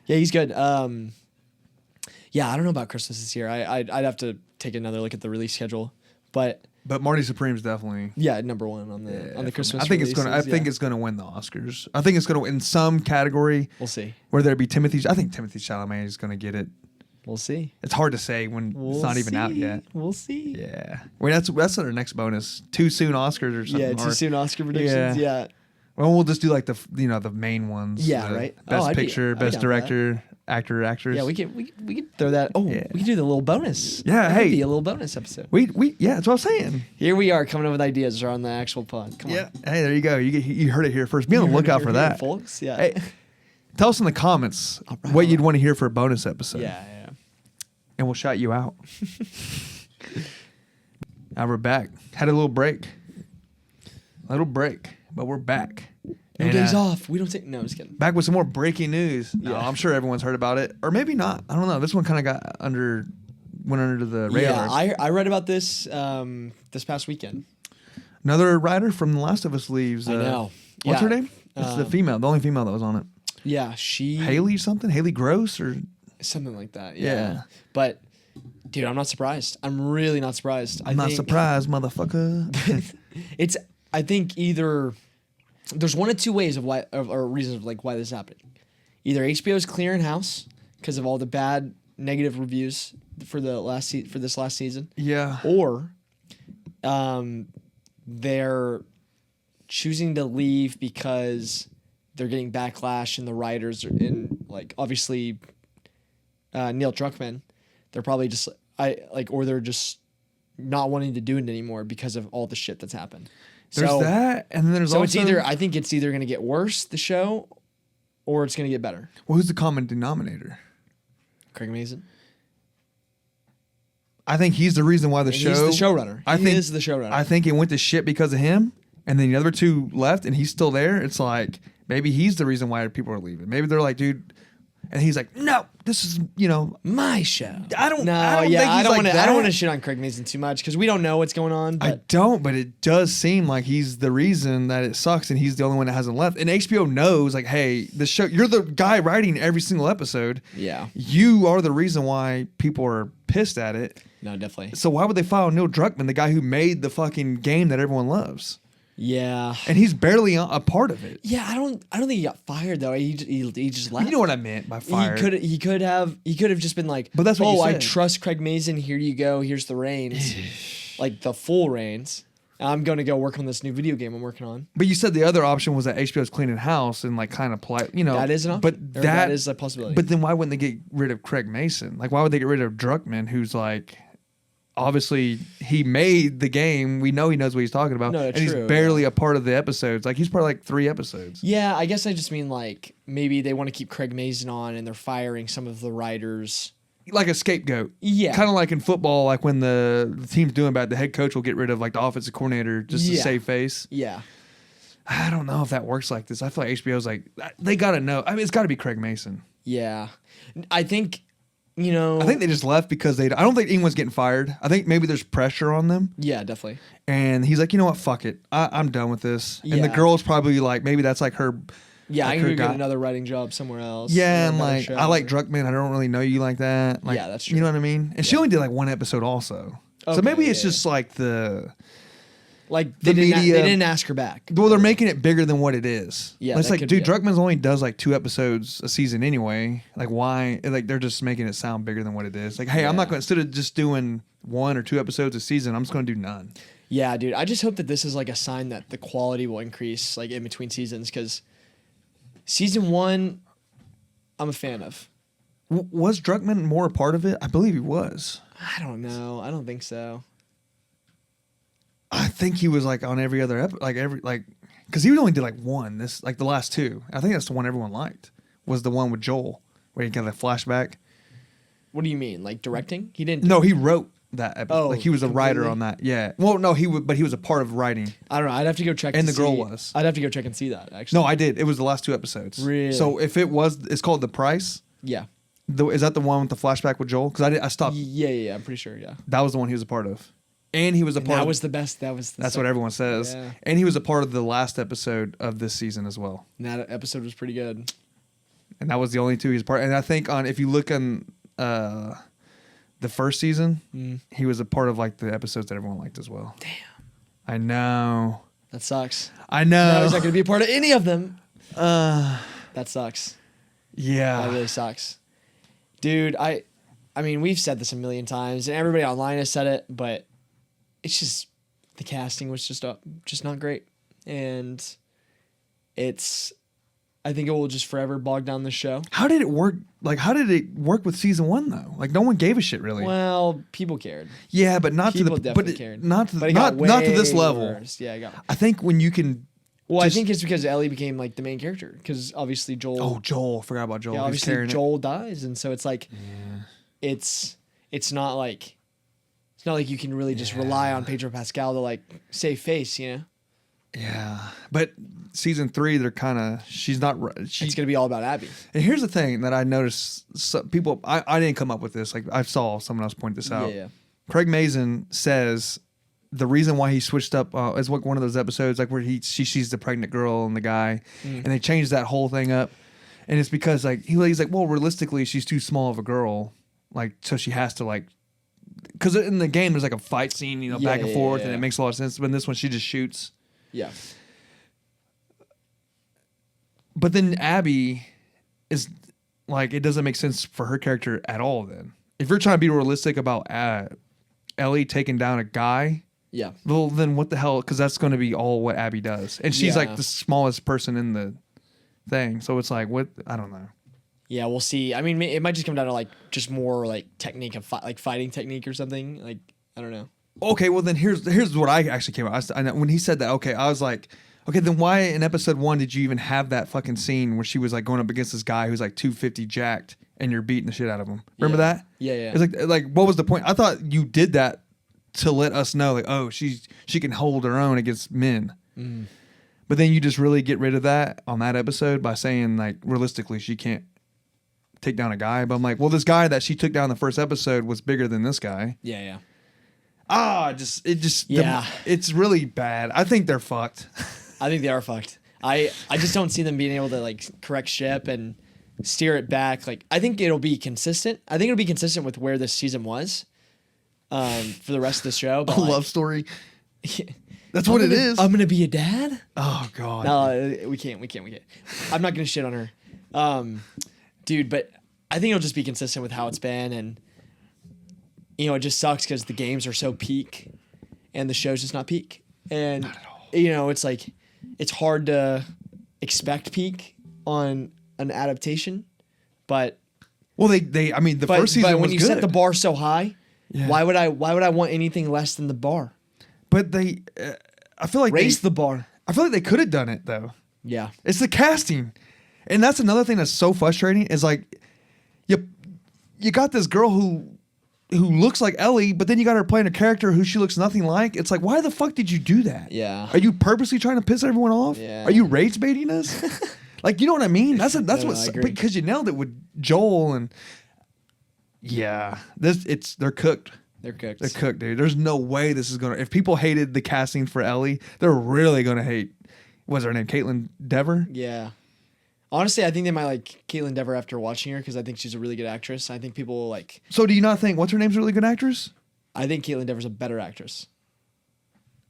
he's good. Yeah, I don't know about Christmas this year. I'd have to take another look at the release schedule, but Marty Supreme's definitely. yeah, number one on the Christmas. I think it's gonna. I releases, think yeah. it's gonna win the Oscars. I think it's gonna in some category. We'll see. Whether it be Timothy. I think Timothy Chalamet is gonna get it. We'll see. It's hard to say when it's not even out yet. We'll see. Yeah. Well, that's our next bonus. Too soon Oscars or something. Yeah, too or- soon Oscar predictions. Yeah. Well, we'll just do like the main ones. Yeah, the right. Oh, Best I'd be Picture, down Best for that. Director, Actor, Actress. Yeah, we could throw that. Oh, Yeah. we could do the little bonus. Yeah, That could hey. be a little bonus episode. We yeah, that's what I'm saying. Here we are coming up with ideas on the actual pod. Come on. Hey, there you go. You heard it here first. Be on the lookout for that. folks. Yeah. Hey, tell us in the comments what you'd want to hear for a bonus episode. Yeah. And we'll shout you out. Now we're back. Had a little break. But we're back. No And, days off. We don't take. No, I'm just kidding. Back with some more breaking news. No, Yeah. I'm sure everyone's heard about it, or maybe not. I don't know. This one kind of went under the radar. Yeah, I read about this this past weekend. Another writer from The Last of Us leaves. I know. What's Yeah. her name? It's the female, the only female that was on it. Yeah, she Haley something? Haley Gross or something like that. Yeah. Yeah. But dude, I'm not surprised. I'm really not surprised. I'm not surprised, motherfucker. It's I think either there's one of two ways of why or reasons of like why this happened. Either HBO's clearing house because of all the bad negative reviews for the for this last season, Yeah. or they're choosing to leave because they're getting backlash and the writers are in like obviously Neil Druckmann. They're probably just or they're just not wanting to do it anymore because of all the shit that's happened. There's that, and then there's So also I think it's either going to get worse, the show, or it's going to get better. well, who's the common denominator? Craig Mazin. I think he's the reason why the show. He's the showrunner. I He think is the showrunner. I think it went to shit because of him, and then the other two left, and he's still there. It's like maybe he's the reason why people are leaving. Maybe they're like, dude, and he's like, no, this is My show. I don't. No, I don't yeah, think I he's don't like want to. that. I don't want to shit on Craig Mazin too much because we don't know what's going on. I But don't, but it does seem like he's the reason that it sucks, and he's the only one that hasn't left. And HBO knows, like, hey, the show, you're the guy writing every single episode. yeah, You are the reason why people are pissed at it. no, definitely. So why would they fire Neil Druckmann, the guy who made the fucking game that everyone loves? Yeah, And he's barely a part of it. yeah. I don't think he got fired though. He just left. You know what I meant by fired. He could have just been like, But that's what you I said. trust Craig Mazin. Here you go. Here's the reins, like the full reins. I'm going to go work on this new video game I'm working on. But you said the other option was that HBO's cleaning house and like kind of polite, That is an option. But Or that is a possibility. But then why wouldn't they get rid of Craig Mason? Like, why would they get rid of Druckmann, who's like, obviously he made the game. We know he knows what he's talking about, No, and true, he's barely a part of the episodes. Like, he's part of like 3 episodes. Yeah, I guess I just mean like maybe they want to keep Craig Mazin on and they're firing some of the writers. Like a scapegoat. Yeah. Kind of like in football, like when the team's doing bad, the head coach will get rid of like the offensive coordinator just to Yeah. save face. Yeah. I don't know if that works like this. I feel like HBO's like, they got to know. I mean, it's got to be Craig Mason. Yeah. I think, I think they just left because I don't think anyone's getting fired. I think maybe there's pressure on them. yeah, definitely. And he's like, you know what? Fuck it. I'm done with this. And the Yeah. girl's probably like, maybe that's like her. Yeah, like I her can go guy. get another writing job somewhere else. Yeah, or a and better like, show. I like Druckmann. I don't really know you like that. Like, Yeah, that's You true. know what I mean? And she Yeah. only did like 1 episode also. So Okay, maybe yeah, it's just like the. Like the they media- didn't ask her back. Well, they're making it bigger than what it is. Yeah, it's that like, could dude, be it. Druckmann's only does like 2 episodes a season anyway. Like, why? Like, they're just making it sound bigger than what it is. Like, hey, I'm not Yeah. going to, instead of just doing 1 or 2 episodes a season, I'm just going to do none. Yeah, dude. I just hope that this is like a sign that the quality will increase like in between seasons because season 1, I'm a fan of. Was Druckmann more a part of it? I believe he was. I don't know. I don't think so. I think he was like on every other because he only did like 1. This like the last 2. I think that's the one everyone liked. Was the one with Joel where he got a flashback. What do you mean? Like directing? He didn't. No, he wrote that episode. Oh, Like he was a writer completely? on that. Yeah. Well, no, but he was a part of writing. I don't know. I'd have to go check. And to the girl see- was. I'd have to go check and see that. Actually. No, I did. It was the last 2 episodes. Really? So if it was, it's called The Price. Yeah. Is that the one with the flashback with Joel? Because I stopped. Yeah. I'm pretty sure. Yeah. That was the one he was a part of, and he was a And part. that of, was the best. That was. The That's what second- everyone says. Yeah. And he was a part of the last episode of this season as well. And that episode was pretty good. And that was the only 2 he was part. And I think if you look on the first season, he was a part of like the episodes that everyone liked as well. Damn. I know. That sucks. I Now know. he's not going to be a part of any of them. That sucks. Yeah. That really sucks. Dude, I mean, we've said this a million times, and everybody online has said it, but it's just the casting was just not great, and I think it will just forever bog down the show. How did it work? Like, how did it work with season 1 though? Like, no one gave a shit really. Well, people cared. Yeah, but not People to the definitely but cared. not to But it not got not to this way level. worse. Yeah, it got. I think when you can. Well, I just- think it's because Ellie became like the main character because obviously Joel. Oh, Joel! Forgot about Joel. Yeah, He's obviously carrying it. Joel dies, and so it's like, it's not like you can really just rely on Pedro Pascal to like save face, you know. Yeah, but season 3, they're kind of she's not. It's gonna be all about Abby. And here's the thing that I noticed: some people, I didn't come up with this. Like I saw someone else point this out. Yeah. Craig Mazin says the reason why he switched up is like one of those episodes like where she sees the pregnant girl and the guy, and they changed that whole thing up, and it's because like he's like, well, realistically, she's too small of a girl, like so she has to like. Because in the game, there's like a fight scene, you know, back and forth, and it makes a lot of sense. But in this one, she just shoots. Yeah. But then Abby is like, it doesn't make sense for her character at all. Then, if you're trying to be realistic about Ellie taking down a guy, Yeah. well, then what the hell? Because that's going to be all what Abby does, and she's like the smallest person in the thing. So it's like, what? I don't know. Yeah, we'll see. I mean, it might just come down to like just more like technique of like fighting technique or something. Like I don't know. Okay, well then here's what I actually came out. I know, when he said that, okay, I was like, okay, then why in episode 1 did you even have that fucking scene where she was like going up against this guy who's like 250 jacked and you're beating the shit out of him? Remember that? Yeah. It's like what was the point? I thought you did that to let us know like, oh, she can hold her own against men. But then you just really get rid of that on that episode by saying like realistically she can't take down a guy. But I'm like, well, this guy that she took down the first episode was bigger than this guy. Yeah. It's really bad. I think they're fucked. I think they are fucked. I just don't see them being able to like correct ship and steer it back. Like I think it'll be consistent. I think it'll be consistent with where this season was for the rest of the show. But love story. That's what it is. I'm gonna be a dad. Oh god. No, we can't. I'm not gonna shit on her, dude. But I think it'll just be consistent with how it's been, and you know, it just sucks because the games are so peak, and the show's just not peak. And not at all. You know, it's like it's hard to expect peak on an adaptation, but I mean, the first season but when was you good. set the bar so high, why would I want anything less than the bar? But I feel like Raise the bar. I feel like they could have done it though. Yeah, It's the casting, and that's another thing that's so frustrating. Is like, you got this girl who looks like Ellie, but then you got her playing a character who she looks nothing like. It's like, why the fuck did you do that? Yeah. Are you purposely trying to piss everyone off? Yeah. Are you rage baiting us? Like, you know what I mean? That's I what agree. because you nailed it with Joel and they're cooked. They're cooked. They're cooked, dude. There's no way this is gonna. If people hated the casting for Ellie, they're really gonna hate. What's her name? Caitlin Dever. Yeah. Honestly, I think they might like Caitlin Dever after watching her because I think she's a really good actress. I think people will like. So do you not think what's her name's a really good actress? I think Caitlin Dever's a better actress.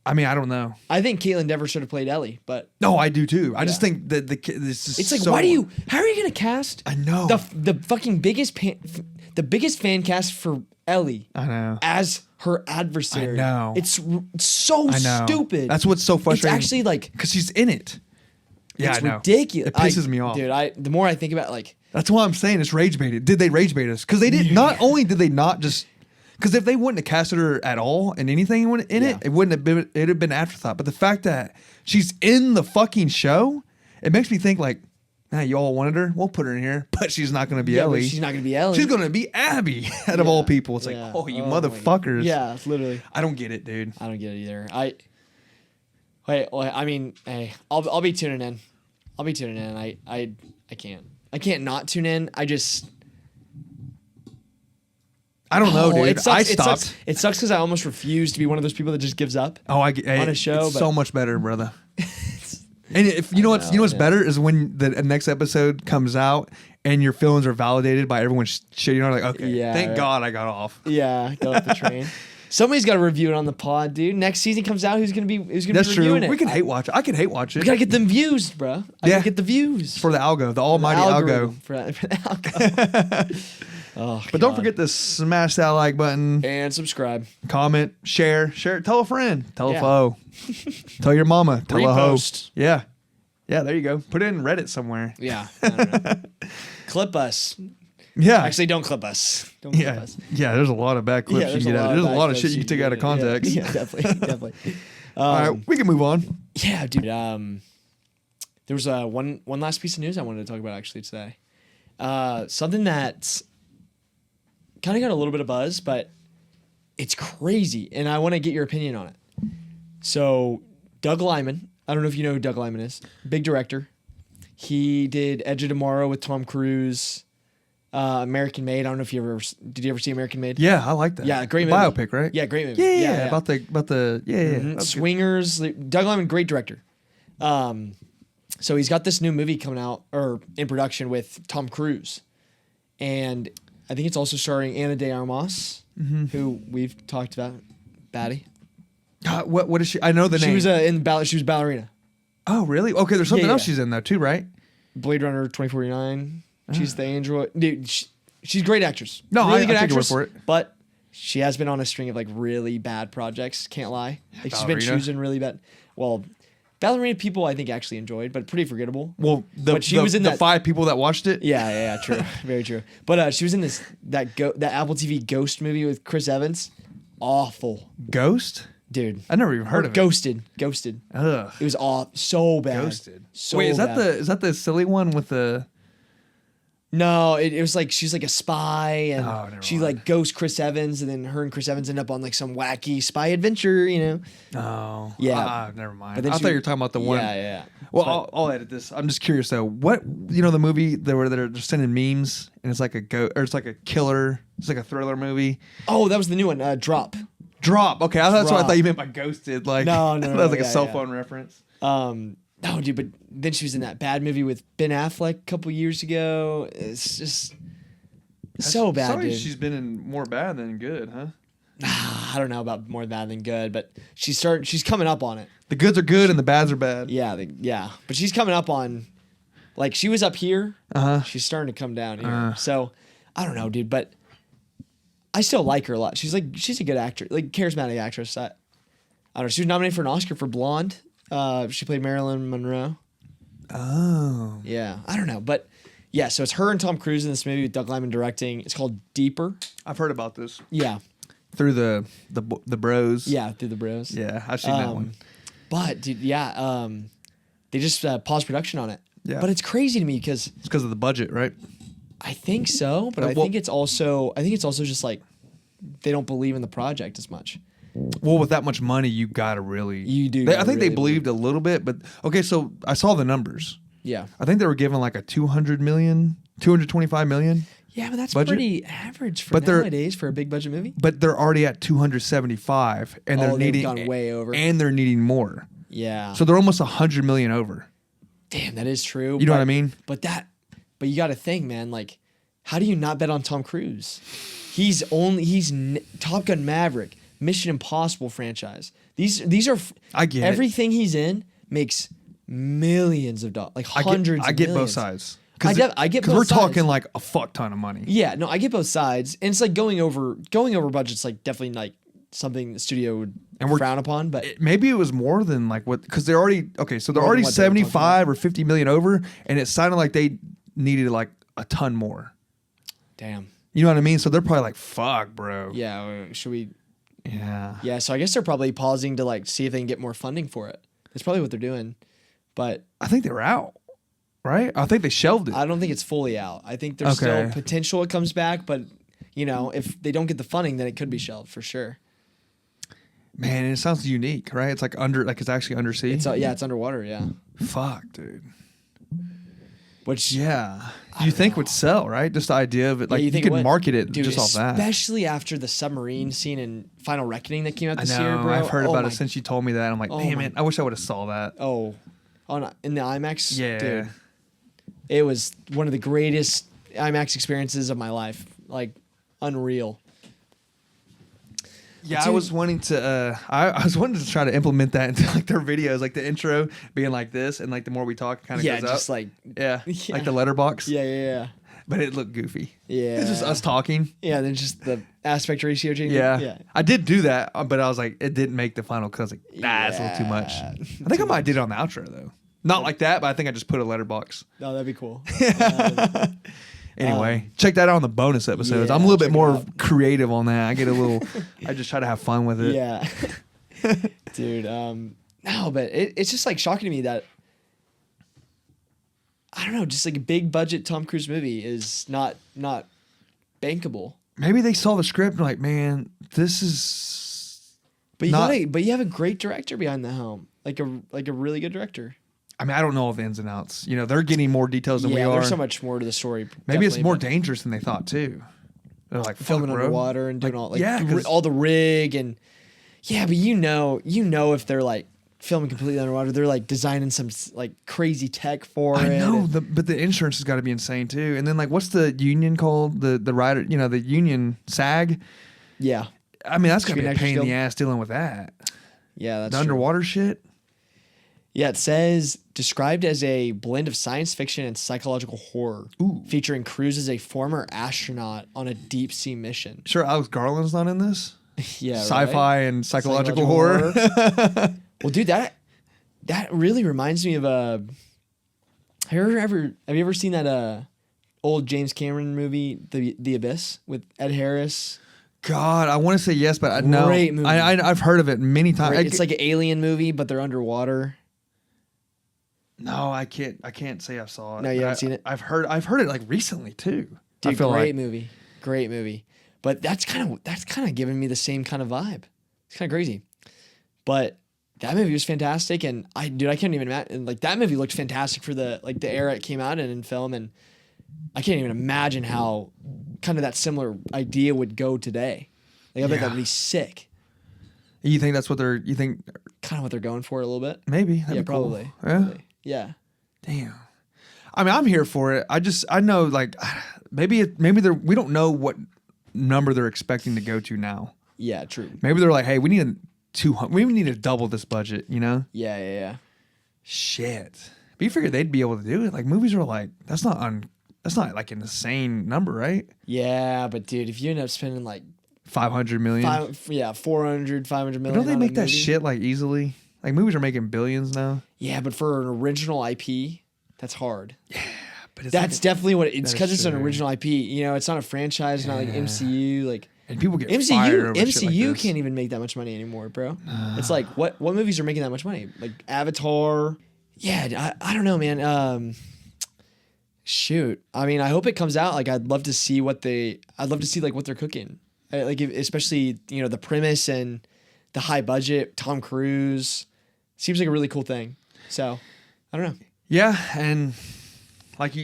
I mean, I don't know. I think Caitlin Dever should have played Ellie, but No, I do too. I just think that this is. it's like, so, how are you gonna cast? I know. the fucking biggest fan cast for Ellie. I know. As her adversary. I know. It's so I know. stupid. That's what's so frustrating. It's actually like because she's in it. Yeah, it's I know. ridiculous. It pisses me off, dude. The more I think about it, like. That's why I'm saying it's rage baited. Did they rage bait us? Because they did. Not only did they not just. Because if they wouldn't have casted her at all in anything in it, it wouldn't have been. It'd have been an afterthought. But the fact that she's in the fucking show, it makes me think like, nah, you all wanted her. We'll put her in here, but she's not going to be Ellie. She's not going to be Ellie. She's going to be Abby. Out of all people, it's like, oh, you motherfuckers. Yeah, it's literally. I don't get it, dude. I don't get it either. I mean, hey, I'll be tuning in. I'll be tuning in. I can't not tune in. I don't know, dude. It sucks, I stopped. It sucks because I almost refuse to be one of those people that just gives up. Oh, I get on a show, It's but so much better, brother. And if you know what's better is when the next episode comes out and your feelings are validated by everyone shitting on. Like, okay, thank God I got off. Yeah, got off the train. Somebody's got to review it on the pod, dude. Next season comes out, who's gonna be That's reviewing true. it? We can hate watch it. I can hate watch it. We gotta get them views, bro. I gotta get the views for the algo, the almighty algo. For the algo. Oh, but don't forget to smash that like button and subscribe, comment, share it. Tell a friend, tell a foe, tell your mama, tell a hoe. Yeah, there you go. Put it in Reddit somewhere. Yeah, I don't know. Clip us. Yeah, actually, don't clip us. Don't clip us. Yeah. There's a lot of bad clips you can get out. There's a lot of shit you can take out of context. Yeah, definitely. All right, we can move on. Yeah, dude. There was one last piece of news I wanted to talk about actually today. Something that's kind of got a little bit of buzz, but it's crazy, and I want to get your opinion on it. So, Doug Liman, I don't know if you know who Doug Liman is. Big director. He did Edge of Tomorrow with Tom Cruise. American Made. I don't know if did you ever see American Made? Yeah, I like that. Yeah, great movie. Biopic, right? Yeah, great movie. Yeah. About the Mhm. Swingers. Doug Liman, great director. So he's got this new movie coming out or in production with Tom Cruise, and I think it's also starring Ana de Armas, who we've talked about. Baddie. What is she? I know the name. She was she was ballerina. Oh, really? Okay, there's something Yeah, else yeah. she's in though too, right? Blade Runner 2049. She's the android. Dude, she's a great actress. No, really I good take your word actress. for it. But she has been on a string of like really bad projects. Can't lie. Like she's been Ballerina? choosing really bad. Well, ballerina people I think actually enjoyed, but pretty forgettable. Well, But she was in the that- 5 people that watched it. Yeah, true, very true. But she was in that Apple TV Ghost movie with Chris Evans. Awful, Ghost. dude. I never even heard Or of it. Ghosted. Ugh. It was so bad. Ghosted. So Wait, is that bad. the silly one with the? No, it was like she's like a spy and Oh, never she mind. like ghosts Chris Evans and then her and Chris Evans end up on like some wacky spy adventure, you know? Oh, Yeah. never mind. But then I she- thought you were talking about the one. Yeah. Well, I'll edit this. I'm just curious though. What the movie where they're just sending memes and it's like it's like a killer. It's like a thriller movie. Oh, that was the new one, Drop. Drop. Okay, that's what I Drop. thought you meant by ghosted. Like No, that was like a yeah, cell yeah. phone reference. No, dude, but then she was in that bad movie with Ben Affleck a couple years ago. It's just so bad, Sorry, dude. she's been in more bad than good, huh? I don't know about more bad than good, but she's coming up on it. The goods are good and the bads are bad. Yeah, but she's coming up on, like she was up here. She's starting to come down here. So I don't know, dude, but I still like her a lot. She's a good actress, like charismatic actress. I don't know. She was nominated for an Oscar for Blonde. She played Marilyn Monroe. Oh. Yeah, I don't know, but yeah. So it's her and Tom Cruise in this movie with Doug Liman directing. It's called Deeper. I've heard about this Yeah, through the bros. yeah, through the bros. Yeah, I've seen that one. But dude, yeah, they just paused production on it. Yeah. But it's crazy to me because It's because of the budget, right? I think so, but I well- think it's also just like they don't believe in the project as much. Well, with that much money, you gotta really. You do I gotta think they really believed a little bit, but okay. So I saw the numbers. Yeah, I think they were given like a 225 million, yeah, but that's Budget? pretty average for But they're- nowadays for a big budget movie. but they're already at 275, and they're Oh, they've needing gone way over. and they're needing more. Yeah, So they're almost 100 million over. damn, that is true. You know what but- I mean? But you got to think, man. Like, how do you not bet on Tom Cruise? He's Top Gun Maverick, Mission Impossible franchise. These are I get it. everything he's in makes millions of dollars, like hundreds. I get both millions. sides. I get because both we're talking sides. like a fuck ton of money. Yeah, no, I get both sides, and it's like going over budget's like definitely like something the studio would frown upon. But Maybe it was more than like what, because they're already so they're More already than what they were talking 75 or 50 million over, and it sounded like they needed like a ton more. damn, You know what I mean? So they're probably like, "Fuck, bro." yeah, should we? Yeah. Yeah, so I guess they're probably pausing to like see if they can get more funding for it. That's probably what they're doing. But I think they were out, right? I think they shelved it. I don't think it's fully out. I think there's still Okay. potential it comes back, but if they don't get the funding, then it could be shelved for sure. Man, it sounds unique, right? It's like it's actually undersea. It's underwater, yeah. Fuck, dude. Which Yeah. You think would sell, right? Just the idea of it, like you you think could it would? market it Dude, just off that. especially after the submarine scene in Final Reckoning that came out I this year, know. bro. I've heard Oh about my- it since you told me that. I'm like, Oh damn my- it! I wish I would have saw that. In the IMAX. Yeah. Dude, it was one of the greatest IMAX experiences of my life. Like unreal. Yeah, I Dude. was wanting to. I was wanting to try to implement that into like their videos, like the intro being like this, and like the more we talk, kind of Yeah, goes just up. like Yeah, Yeah. like the letterbox. yeah. But it looked goofy. Yeah. It's just us talking. Yeah, then just the aspect ratio change. Yeah. I did do that, but I was like, it didn't make the final because I was like, nah, it's a little too much. Yeah. I think I might did it on the outro though. Not like that, but I think I just put a letterbox. No, that'd be cool. Anyway, check that out on the bonus episodes. I'm a yeah, little bit check it more out. creative on that. I get a little. I just try to have fun with it. Yeah. Dude, no, but it's just like shocking to me that I don't know, just like a big budget Tom Cruise movie is not bankable. Maybe they saw the script and like, man, this is. But Not- you have a great director behind the helm. like a really good director. I mean, I don't know all the ins and outs. You know, they're getting more details than we are. There's so much more to the story. Maybe it's more dangerous than they thought too. They're like filming "Fuck, bro." underwater and doing all "'Cause all the rig and but you know if they're like filming completely underwater, they're like designing some like crazy tech for it. I know, but the insurance has got to be insane too. And then like, what's the union called? The writer, you know, the union SAG. Yeah, I mean, that's gonna be a Screen pain in Actors the ass dealing with that. Yeah, that's The true. underwater shit. Yeah, it says described as a blend of science fiction and psychological horror, featuring Cruise as a former astronaut on a deep sea mission. Sure, Alex Garland's not in this. Yeah, Sci-fi right? and psychological horror. Well, dude, that really reminds me of have you ever seen that old James Cameron movie, The Abyss, with Ed Harris? God, I want to say yes, but I know. Great movie. I've heard of it many times. It's like an alien movie, but they're underwater. No, I can't say I saw it. No, you haven't seen it? I've heard it like recently too. Dude, I feel great like movie. Great movie. But that's kind of giving me the same kind of vibe. It's kind of crazy. But that movie was fantastic, and I can't even imagine. Like, that movie looked fantastic for the era it came out in film, and I can't even imagine how kind of that similar idea would go today. Like, I bet that'd be sick. You think that's what you think? Kind of what they're going for a little bit. Maybe. That'd be cool. Probably. Yeah. Probably. Yeah. Damn. I mean, I'm here for it. I know, like, maybe we don't know what number they're expecting to go to now. Yeah, true. Maybe they're like, hey, we need to double this budget, you know? Yeah. Shit. But you figure they'd be able to do it. Like, movies are like, that's not like an insane number, right? Yeah, but dude, if you end up spending like 500 million. 400, 500 But million. don't they on a make that movie? shit like easily? Like, movies are making billions now. Yeah, but for an original IP, that's hard. Yeah, but That's definitely what it's That is because it's an true. original IP. You know, it's not a franchise, not like MCU. Like and people get fired over shit like MCU this. can't even make that much money anymore, bro. It's like what movies are making that much money? Like Avatar. Yeah, I don't know, man. Shoot, I mean, I hope it comes out. Like, I'd love to see what they're cooking. Especially the premise and the high budget. Tom Cruise seems like a really cool thing. So, I don't know. Yeah, and like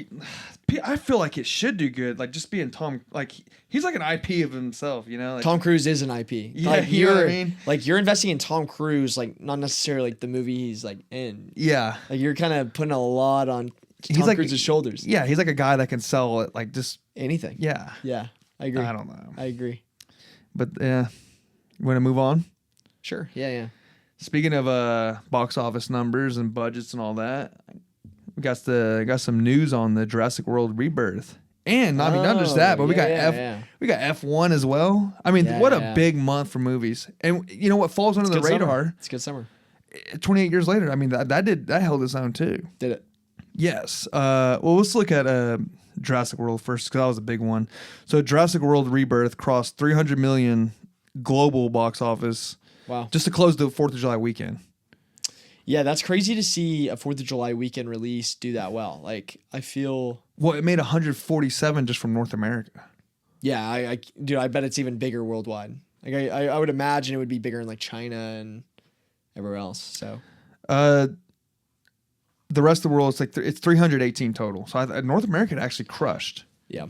I feel like it should do good. Like, just being Tom, like he's like an IP of himself, you know. Like, Tom Cruise is an IP. Yeah, like, you know what I mean? Like, you're investing in Tom Cruise, like not necessarily like the movie he's like in. Yeah, Like, you're kind of putting a lot on He's Tom like- Cruise's shoulders. yeah, he's like a guy that can sell it, like just Anything. yeah. Yeah, I agree. I don't know, I agree. but yeah, you want to move on? Sure. Yeah. Speaking of box office numbers and budgets and all that, we got some news on the Jurassic World Rebirth. And I mean, not just that, but we got F1 as well. I mean, what a big month for movies. And you know what falls under the Good summer. radar? It's a good summer. 28 years later, I mean, that held its own too. Did it? Yes. Well, let's look at Jurassic World first, because that was a big one. So Jurassic World Rebirth crossed 300 million global box office. Wow. Just to close the 4th of July weekend. Yeah, that's crazy to see a 4th of July weekend release do that well. Like, I feel... Well, it made 147 just from North America. Yeah, dude, I bet it's even bigger worldwide. Like, I would imagine it would be bigger in like China and everywhere else. So, The rest of the world, it's 318 total. So North America actually crushed. yeah.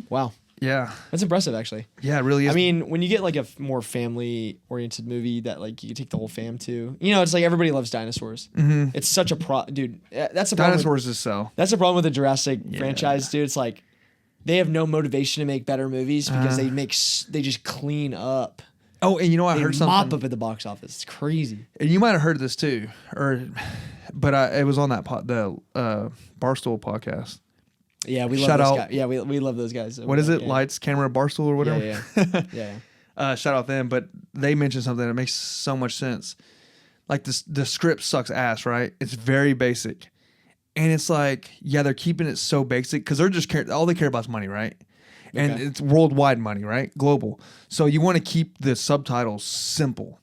Wow. Yeah. That's impressive, actually. Yeah, it really is. I mean, when you get like a more family-oriented movie that like you can take the whole fam to, it's like everybody loves dinosaurs. Mm-hmm. It's such a dude. That's a problem. Dinosaurs just sell. That's the problem with the Jurassic franchise, dude. It's like they have no motivation to make better movies because they just clean up. Oh, and you know, I They heard mop something. up at the box office. It's crazy. And you might have heard this too, but it was on that the Barstool podcast. Yeah, we love Shout those out- guys. Yeah, we love those guys. What is it? Yeah. Lights, Camera, Barstool, or whatever. Yeah. Shout out them, but they mentioned something that makes so much sense. Like the script sucks ass, right? It's very basic, and it's like, yeah, they're keeping it so basic because they're just all they care about is money, right? And Okay. it's worldwide money, right? Global. So you want to keep the subtitles simple.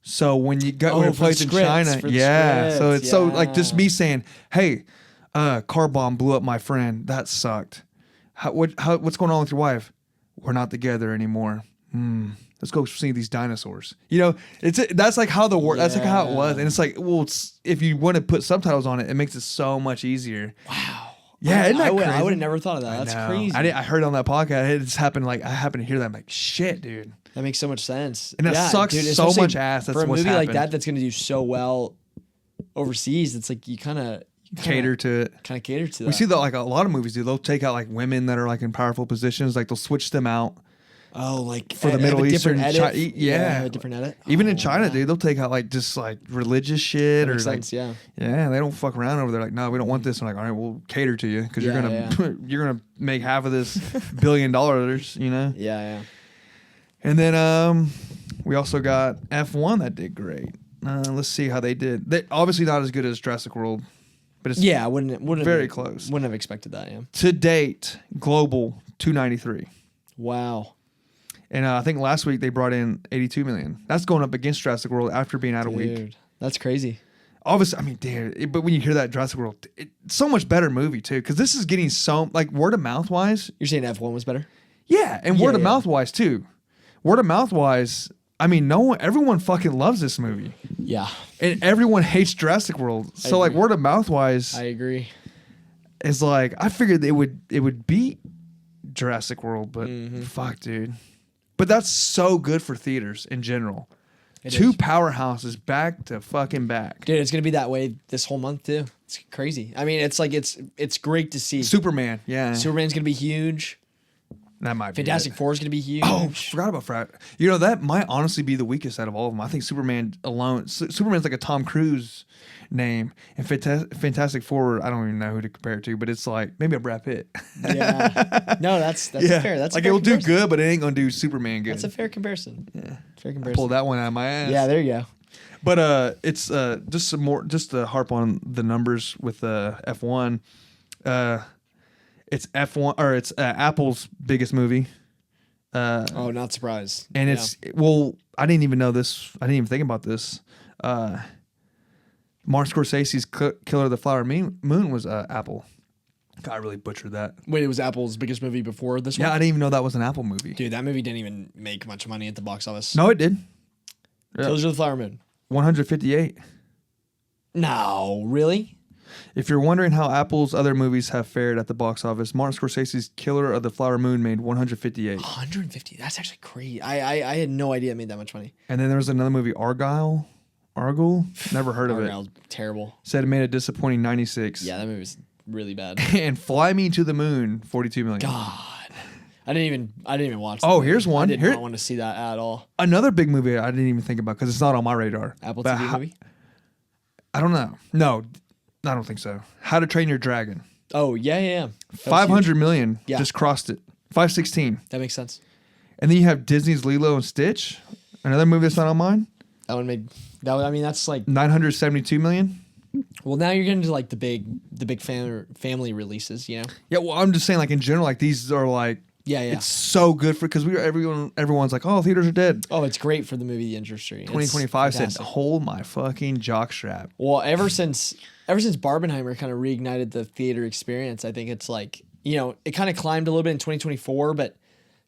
So when you go when it for plays the in scripts, China, for the yeah. So scripts, it's so like just yeah. me saying, hey, car bomb blew up my friend. That sucked. What's going on with your wife? We're not together anymore. Let's go see these dinosaurs. You know, that's like how that's like how it was. And it's like, well, if you want to put subtitles on it, it makes it so much easier. Wow. Yeah, isn't that crazy? I would have never thought of that. That's crazy. I heard it on that podcast. It just happened. Like I happened to hear that. I'm like, shit, dude. That makes so much sense. And that sucks dude, so much ass. That's for a what's movie happened. like that that's going to do so well overseas. It's like you kind of cater to it. Kind of cater to that. We see that like a lot of movies do. They'll take out like women that are like in powerful positions. Like they'll switch them out. Oh, like for the Middle Eastern, yeah, a different edit. Even in China, dude, they'll take out like just like religious shit or like, sense, yeah, they don't fuck around over there. Like, no, we don't want this. I'm like, all right, we'll cater to you because you're gonna make half of this $1 billion, you know? Yeah. And then we also got F1 that did great. Let's see how they did. They obviously not as good as Jurassic World, but it's wouldn't very close. Wouldn't have expected that. Yeah. To date, global 293. Wow. And I think last week they brought in 82 million. That's going up against Jurassic World after being out a week. That's crazy. Obviously, I mean, damn. But when you hear that Jurassic World, it's so much better movie too. Because this is getting so like word of mouth wise. You're saying F1 was better? Yeah, and word of mouth wise too. Word of mouth wise, I mean, everyone fucking loves this movie. Yeah. And everyone hates Jurassic World. So like word of mouth wise, I agree. Is like I figured it would beat Jurassic World, but fuck, dude. But that's so good for theaters in general. Two powerhouses back to fucking back. Dude, it's going to be that way this whole month too. It's crazy. I mean, it's like it's great to see. Superman, yeah. Superman's going to be huge. That might be Fantastic Four is going to be huge. Oh, forgot about Frat. You know, that might honestly be the weakest out of all of them. I think Superman alone. Superman's like a Tom Cruise name. And Fantastic Four, I don't even know who to compare it to, but it's like maybe a Brad Pitt. Yeah. No, that's fair. That's like a fair it'll do comparison. good, but it ain't going to do Superman good. That's a fair comparison. Yeah. Fair comparison. Pull that one out of my ass. Yeah, there you go. But it's just to harp on the numbers with F1. It's F1 or it's Apple's biggest movie. Not surprised. And it's I didn't even know this. I didn't even think about this. Martin Scorsese's Killer of the Flower Moon was Apple. God, I really butchered that. Wait, it was Apple's biggest movie before this one? Yeah, I didn't even know that was an Apple movie. Dude, that movie didn't even make much money at the box office. No, it did. Killers of the Flower Moon. 158. No, really? If you're wondering how Apple's other movies have fared at the box office, Martin Scorsese's Killer of the Flower Moon made 158. 150. That's actually crazy. I had no idea it made that much money. And then there was another movie, Argyle. Never heard of it. Argyle's terrible. Said it made a disappointing 96. Yeah, that movie was really bad. And Fly Me to the Moon, 42 million. God. I didn't even watch that. Oh, movie. here's one. I did not want to see that at all. Another big movie I didn't even think about because it's not on my radar. Apple TV movie? I don't know. No, I don't think so. How to Train Your Dragon. Oh, yeah. 500 million. Yeah. Just crossed it. 516. That makes sense. And then you have Disney's Lilo and Stitch. Another movie that's not on mine. That one made... I mean, that's like... 972 million. Well, now you're getting to like the big family releases, you know? Yeah, well, I'm just saying, like, in general, like, these are like... Yeah. It's so good for... Because everyone's like, oh, theaters are dead. Oh, it's great for the movie industry. 2025 said, hold my fucking jockstrap. Well, ever since Barbenheimer kind of reignited the theater experience, I think it's like, you know, it kind of climbed a little bit in 2024, but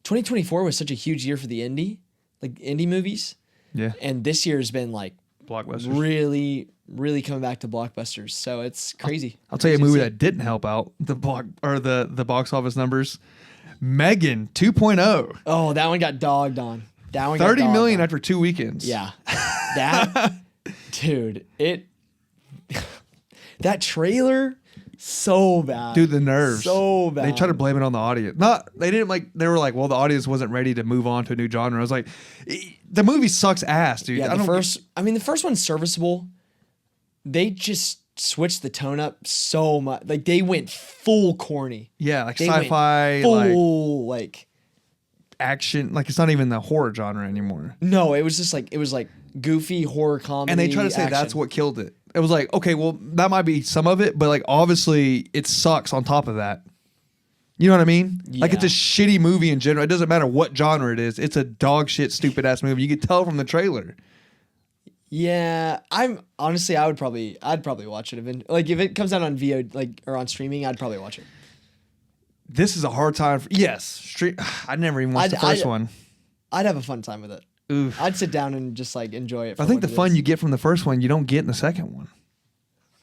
2024 was such a huge year for the indie movies. Yeah. And this year has been like blockbusters. Really coming back to blockbusters. So it's crazy. I'll tell you a movie that didn't help out the box office numbers. Megan 2.0. Oh, that one got dogged on. That one 30 got million on. after 2 weekends. Yeah. That dude, that trailer so bad. Dude, the nerves. So bad. They try to blame it on the audience. They were like, well, the audience wasn't ready to move on to a new genre. I was like, the movie sucks ass, dude. Yeah, the first one's serviceable. They just switched the tone up so much. Like they went full corny. Yeah, like they sci-fi, full like action. Like it's not even the horror genre anymore. No, it was like goofy horror comedy. And they try to say that's what killed it. It was like, okay, well, that might be some of it, but like obviously it sucks on top of that. You know what I mean? Yeah. Like it's a shitty movie in general. It doesn't matter what genre it is. It's a dog shit, stupid ass movie. You could tell from the trailer. Yeah, I'd probably watch it. Like if it comes out on VO or on streaming, I'd probably watch it. This is a hard time. Yes, I never even watched the first one. I'd have a fun time with it. Oof. I'd sit down and just like enjoy it. For I think what the it fun is. you get from the first one, you don't get in the second one.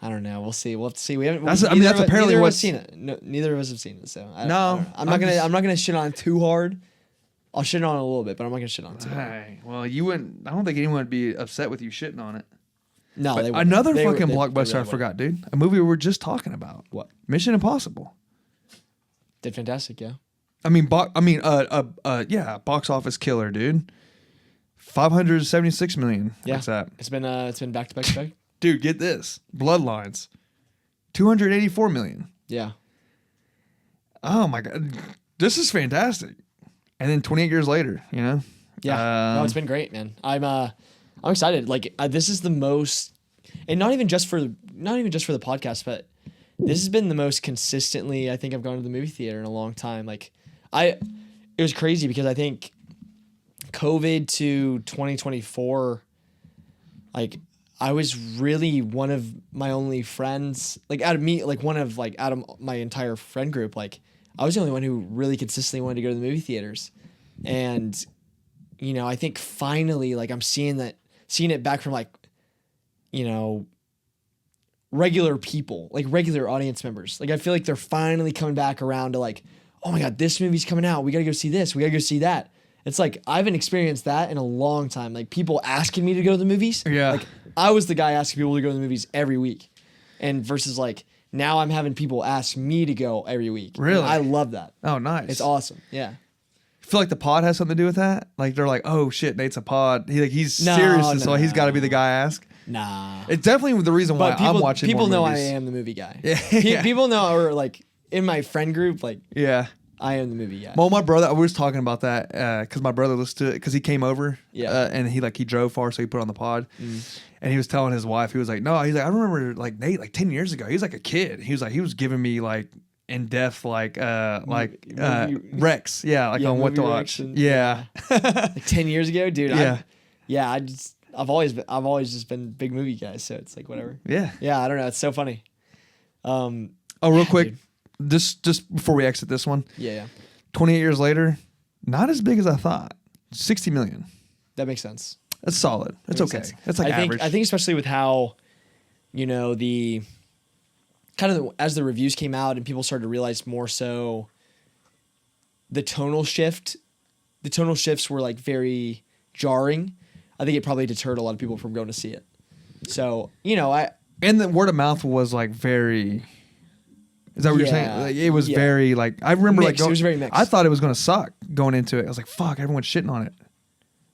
I don't know. We'll see. We'll have to see. We haven't. That's neither apparently of us what's seen it. No, neither of us have seen it. So I No, don't know. I'm not gonna shit on it too hard. I'll shit on it a little bit, but I'm not gonna shit on it too hard. Hey, well, you wouldn't. I don't think anyone would be upset with you shitting on it. No, But they wouldn't. another They- fucking they blockbuster really I forgot, dude. A movie we were just talking about. What? Mission Impossible. Did fantastic, yeah. I mean, box office killer, dude. 576 million. Yeah. What's that? It's been back to back to back. Dude, get this. Bloodlines. 284 million. Yeah. Oh my god. This is fantastic. And then 28 years later, you know? Yeah. No, it's been great, man. I'm excited. Like this is the most, and not even just for the podcast, but this has been the most consistently I think I've gone to the movie theater in a long time. Like it was crazy because I think COVID to 2024, like I was really one of my only friends, like out of my entire friend group, like I was the only one who really consistently wanted to go to the movie theaters. And, you know, I think finally, like I'm seeing it back from like, you know, regular people, like regular audience members. Like I feel like they're finally coming back around to like, oh my God, this movie's coming out. We got to go see this. We got to go see that. It's like, I haven't experienced that in a long time. Like people asking me to go to the movies. Yeah. Like I was the guy asking people to go to the movies every week. And versus like, now I'm having people ask me to go every week. Really? And I love that. Oh, nice. It's awesome. Yeah. I feel like the pod has something to do with that. Like they're like, oh shit, Nate's a pod. He's No, serious, no, so he's got to be the guy I ask. Nah. It's definitely the reason why But people, I'm watching. people more know movies. I am the movie guy. Yeah. People know, or like in my friend group, like Yeah. I am the movie guy. Well, my brother, we was talking about that because my brother listened to it because he came over. Yeah. And he drove far, so he put it on the pod. And he was telling his wife, he was like, no, he's like, I remember like Nate, like 10 years ago, he was like a kid. He was like, he was giving me like in depth, like Rex. Yeah. Like Yeah, on what to movie watch. reaction. Yeah. Like 10 years ago, dude. Yeah. I've always just been big movie guys, so it's like whatever. Yeah. Yeah, I don't know. It's so funny. Oh, real yeah, quick, dude. just before we exit this one, Yeah. 28 years later, not as big as I thought. 60 million. That makes sense. That's solid. That's Makes okay. sense. That's like average. I think especially with how, you know, the kind of as the reviews came out and people started to realize more so the tonal shifts were like very jarring. I think it probably deterred a lot of people from going to see it. So, you know, and the word of mouth was like very. Is that what you're saying? Like, it was very like I remember Mixed. like It was very mixed. I thought it was gonna suck going into it. I was like, fuck, everyone's shitting on it,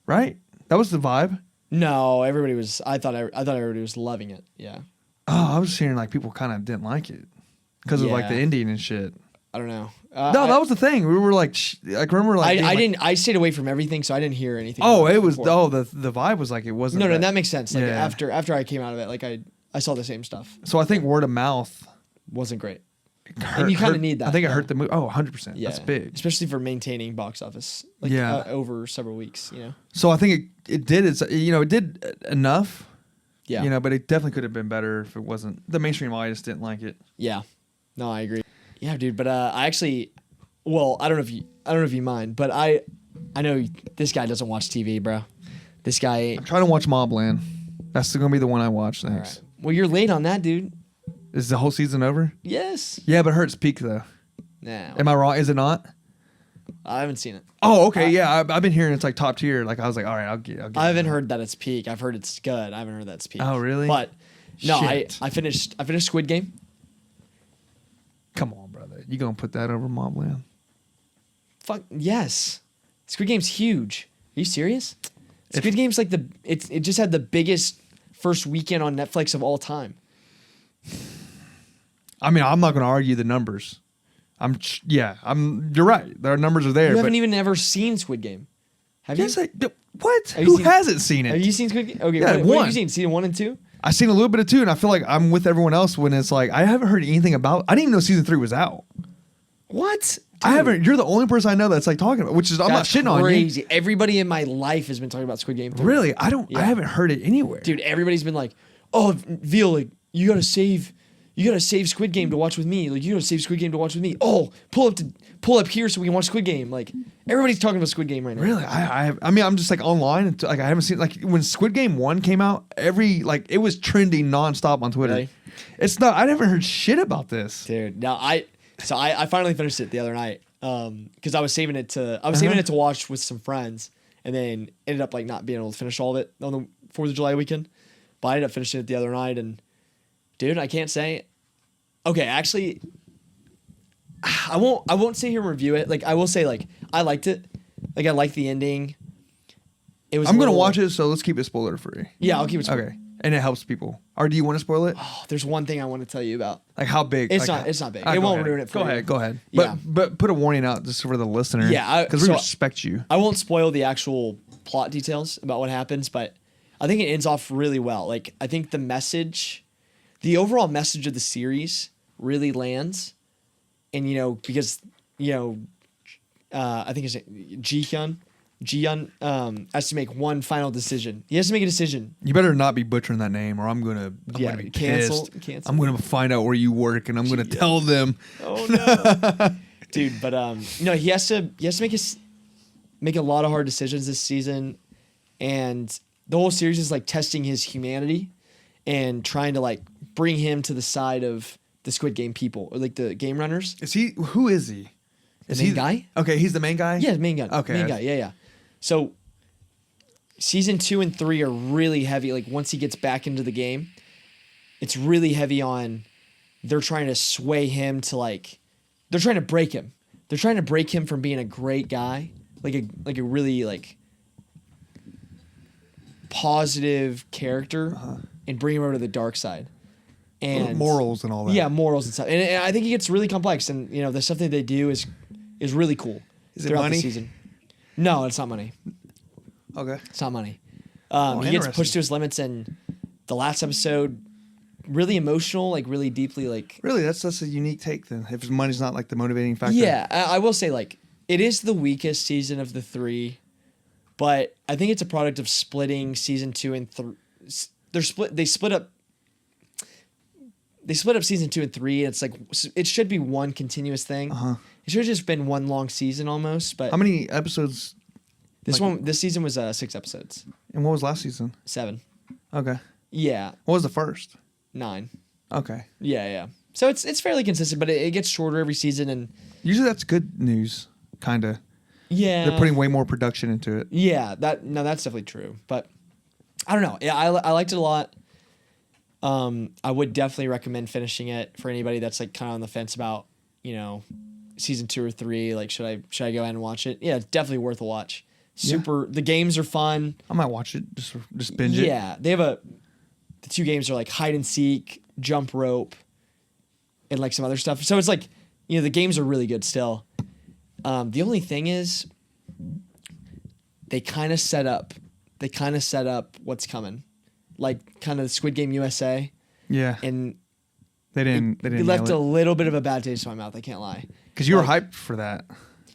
right? That was the vibe. No, everybody was. I thought everybody was loving it. Yeah. Oh, I was hearing like people kind of didn't like it because of like the Yeah. Indian and shit. I don't know. No, that was the thing. We were like, remember like being I like- didn't. I stayed away from everything, so I didn't hear anything. Oh, about it was. before. Oh, the vibe was like it wasn't. No, that makes sense. Like Yeah. after I came out of it, like I saw the same stuff. So I think word of mouth. Wasn't great. Hurt, And you kinda hurt- need that, I think it yeah. hurt the movie. Oh, 100%. Yeah, That's big. especially for maintaining box office. Like, Yeah. over several weeks. You know. So I think it did. It did enough. Yeah. You know, but it definitely could have been better if it wasn't. The mainstream audience didn't like it. Yeah. No, I agree. Yeah, dude. But I actually, well, I don't know if you mind, but I know this guy doesn't watch TV, bro. This guy. I'm trying to watch Mobland. That's gonna be the one I watch All next. right. Well, you're late on that, dude. Is the whole season over? Yes. Yeah, but it hurts peak though. Nah. Am I wrong? Is it not? I haven't seen it. Oh, okay. Yeah, I've been hearing it's like top tier. Like I was like, all right, I'll get. I haven't heard that it's peak. I've heard it's good. I haven't heard that's peak. Oh, really? But no, Shit. I finished Squid Game. Come on, brother. You gonna put that over Mobland? Fuck yes. Squid Game's huge. Are you serious? Squid Game's like it just had the biggest first weekend on Netflix of all time. I mean, I'm not gonna argue the numbers. You're right. Their numbers are there. You but haven't even ever seen Squid Game. Have yes, you? what? Have you Who seen- hasn't seen it? Have you seen Squid Game? Okay, Yeah, what have one. you seen? Season 1 and 2? I've seen a little bit of 2, and I feel like I'm with everyone else when it's like I haven't heard anything about. I didn't even know season 3 was out. What? I haven't. You're the only person I know that's like talking about. Which is I'm not That's shitting on you. crazy. Everybody in my life has been talking about Squid Game 3. Really, I don't. Yeah. I haven't heard it anywhere. Dude, everybody's been like, "Oh, Veal, like you gotta save you gotta save Squid Game to watch with me. Like, you gotta save Squid Game to watch with me. Oh, pull up here so we can watch Squid Game. Like, everybody's talking about Squid Game right now. Really? I mean, I'm just like online. And like, I haven't seen, like, when Squid Game 1 came out, it was trending nonstop on Twitter. Really? It's not, I never heard shit about this. Dude, now I finally finished it the other night. Because I was saving it to watch with some friends, and then ended up like not being able to finish all of it on the 4th of July weekend. But I ended up finishing it the other night, and dude, I can't say. Okay, actually, I won't sit here and review it. Like, I will say, like, I liked it. Like, I liked the ending. It was. I'm gonna watch it, so let's keep it spoiler free. Yeah, I'll keep it spoiler. Okay, and it helps people. Or do you want to spoil it? Oh, there's one thing I want to tell you about. Like, how big? It's like, not big. All right, It go won't ahead. ruin it for you. Go ahead. Yeah. But put a warning out just for the listener. Yeah, because we so respect you. I won't spoil the actual plot details about what happens, but I think it ends off really well. Like, I think the overall message of the series really lands. And, because, I think it's Ji-hyun has to make one final decision. He has to make a decision. You better not be butchering that name, or I'm gonna be cancel. pissed. I'm gonna find out where you work, and I'm gonna tell them. Oh no, dude! But he has to make a lot of hard decisions this season, and the whole series is like testing his humanity and trying to like bring him to the side of the Squid Game people, or like the game runners. Who is he? Is he the guy? Okay, he's the main guy? Yeah, main guy. Okay. Main guy, yeah. So season 2 and 3 are really heavy. Like, once he gets back into the game, it's really heavy on, they're trying to sway him to like, they're trying to break him. They're trying to break him from being a great guy, like a really like positive character, and bring him over to the dark side. And morals and all that. Yeah, morals and stuff. And I think it gets really complex, and the stuff that they do is really cool. Is it throughout money? the season. No, it's not money. Okay. It's not money. He gets pushed to his limits, and the last episode, really emotional, like really deeply, like. Really, that's a unique take then. If money's not like the motivating factor. Yeah, I will say, like, it is the weakest season of the 3, but I think it's a product of splitting season 2 and 3. They split up season 2 and 3. It's like, it should be one continuous thing. It should have just been one long season almost. But how many episodes? This season was 6 episodes. And what was last season? 7. Okay. Yeah. What was the first? 9. Okay. Yeah. So it's fairly consistent, but it gets shorter every season, and usually that's good news, kind of. Yeah. They're putting way more production into it. Yeah, that's definitely true. But I don't know. Yeah, I liked it a lot. I would definitely recommend finishing it for anybody that's like kind of on the fence about, season 2 or 3. Like, should I go ahead and watch it? Yeah, it's definitely worth a watch. The games are fun. I might watch it, just binge it. Yeah, they have the 2 games are like hide and seek, jump rope, and like some other stuff. So it's like, the games are really good still. The only thing is, they kind of set up what's coming, like kind of Squid Game USA. Yeah. And they didn't. It left a little bit of a bad taste in my mouth. I can't lie. Because you were hyped for that.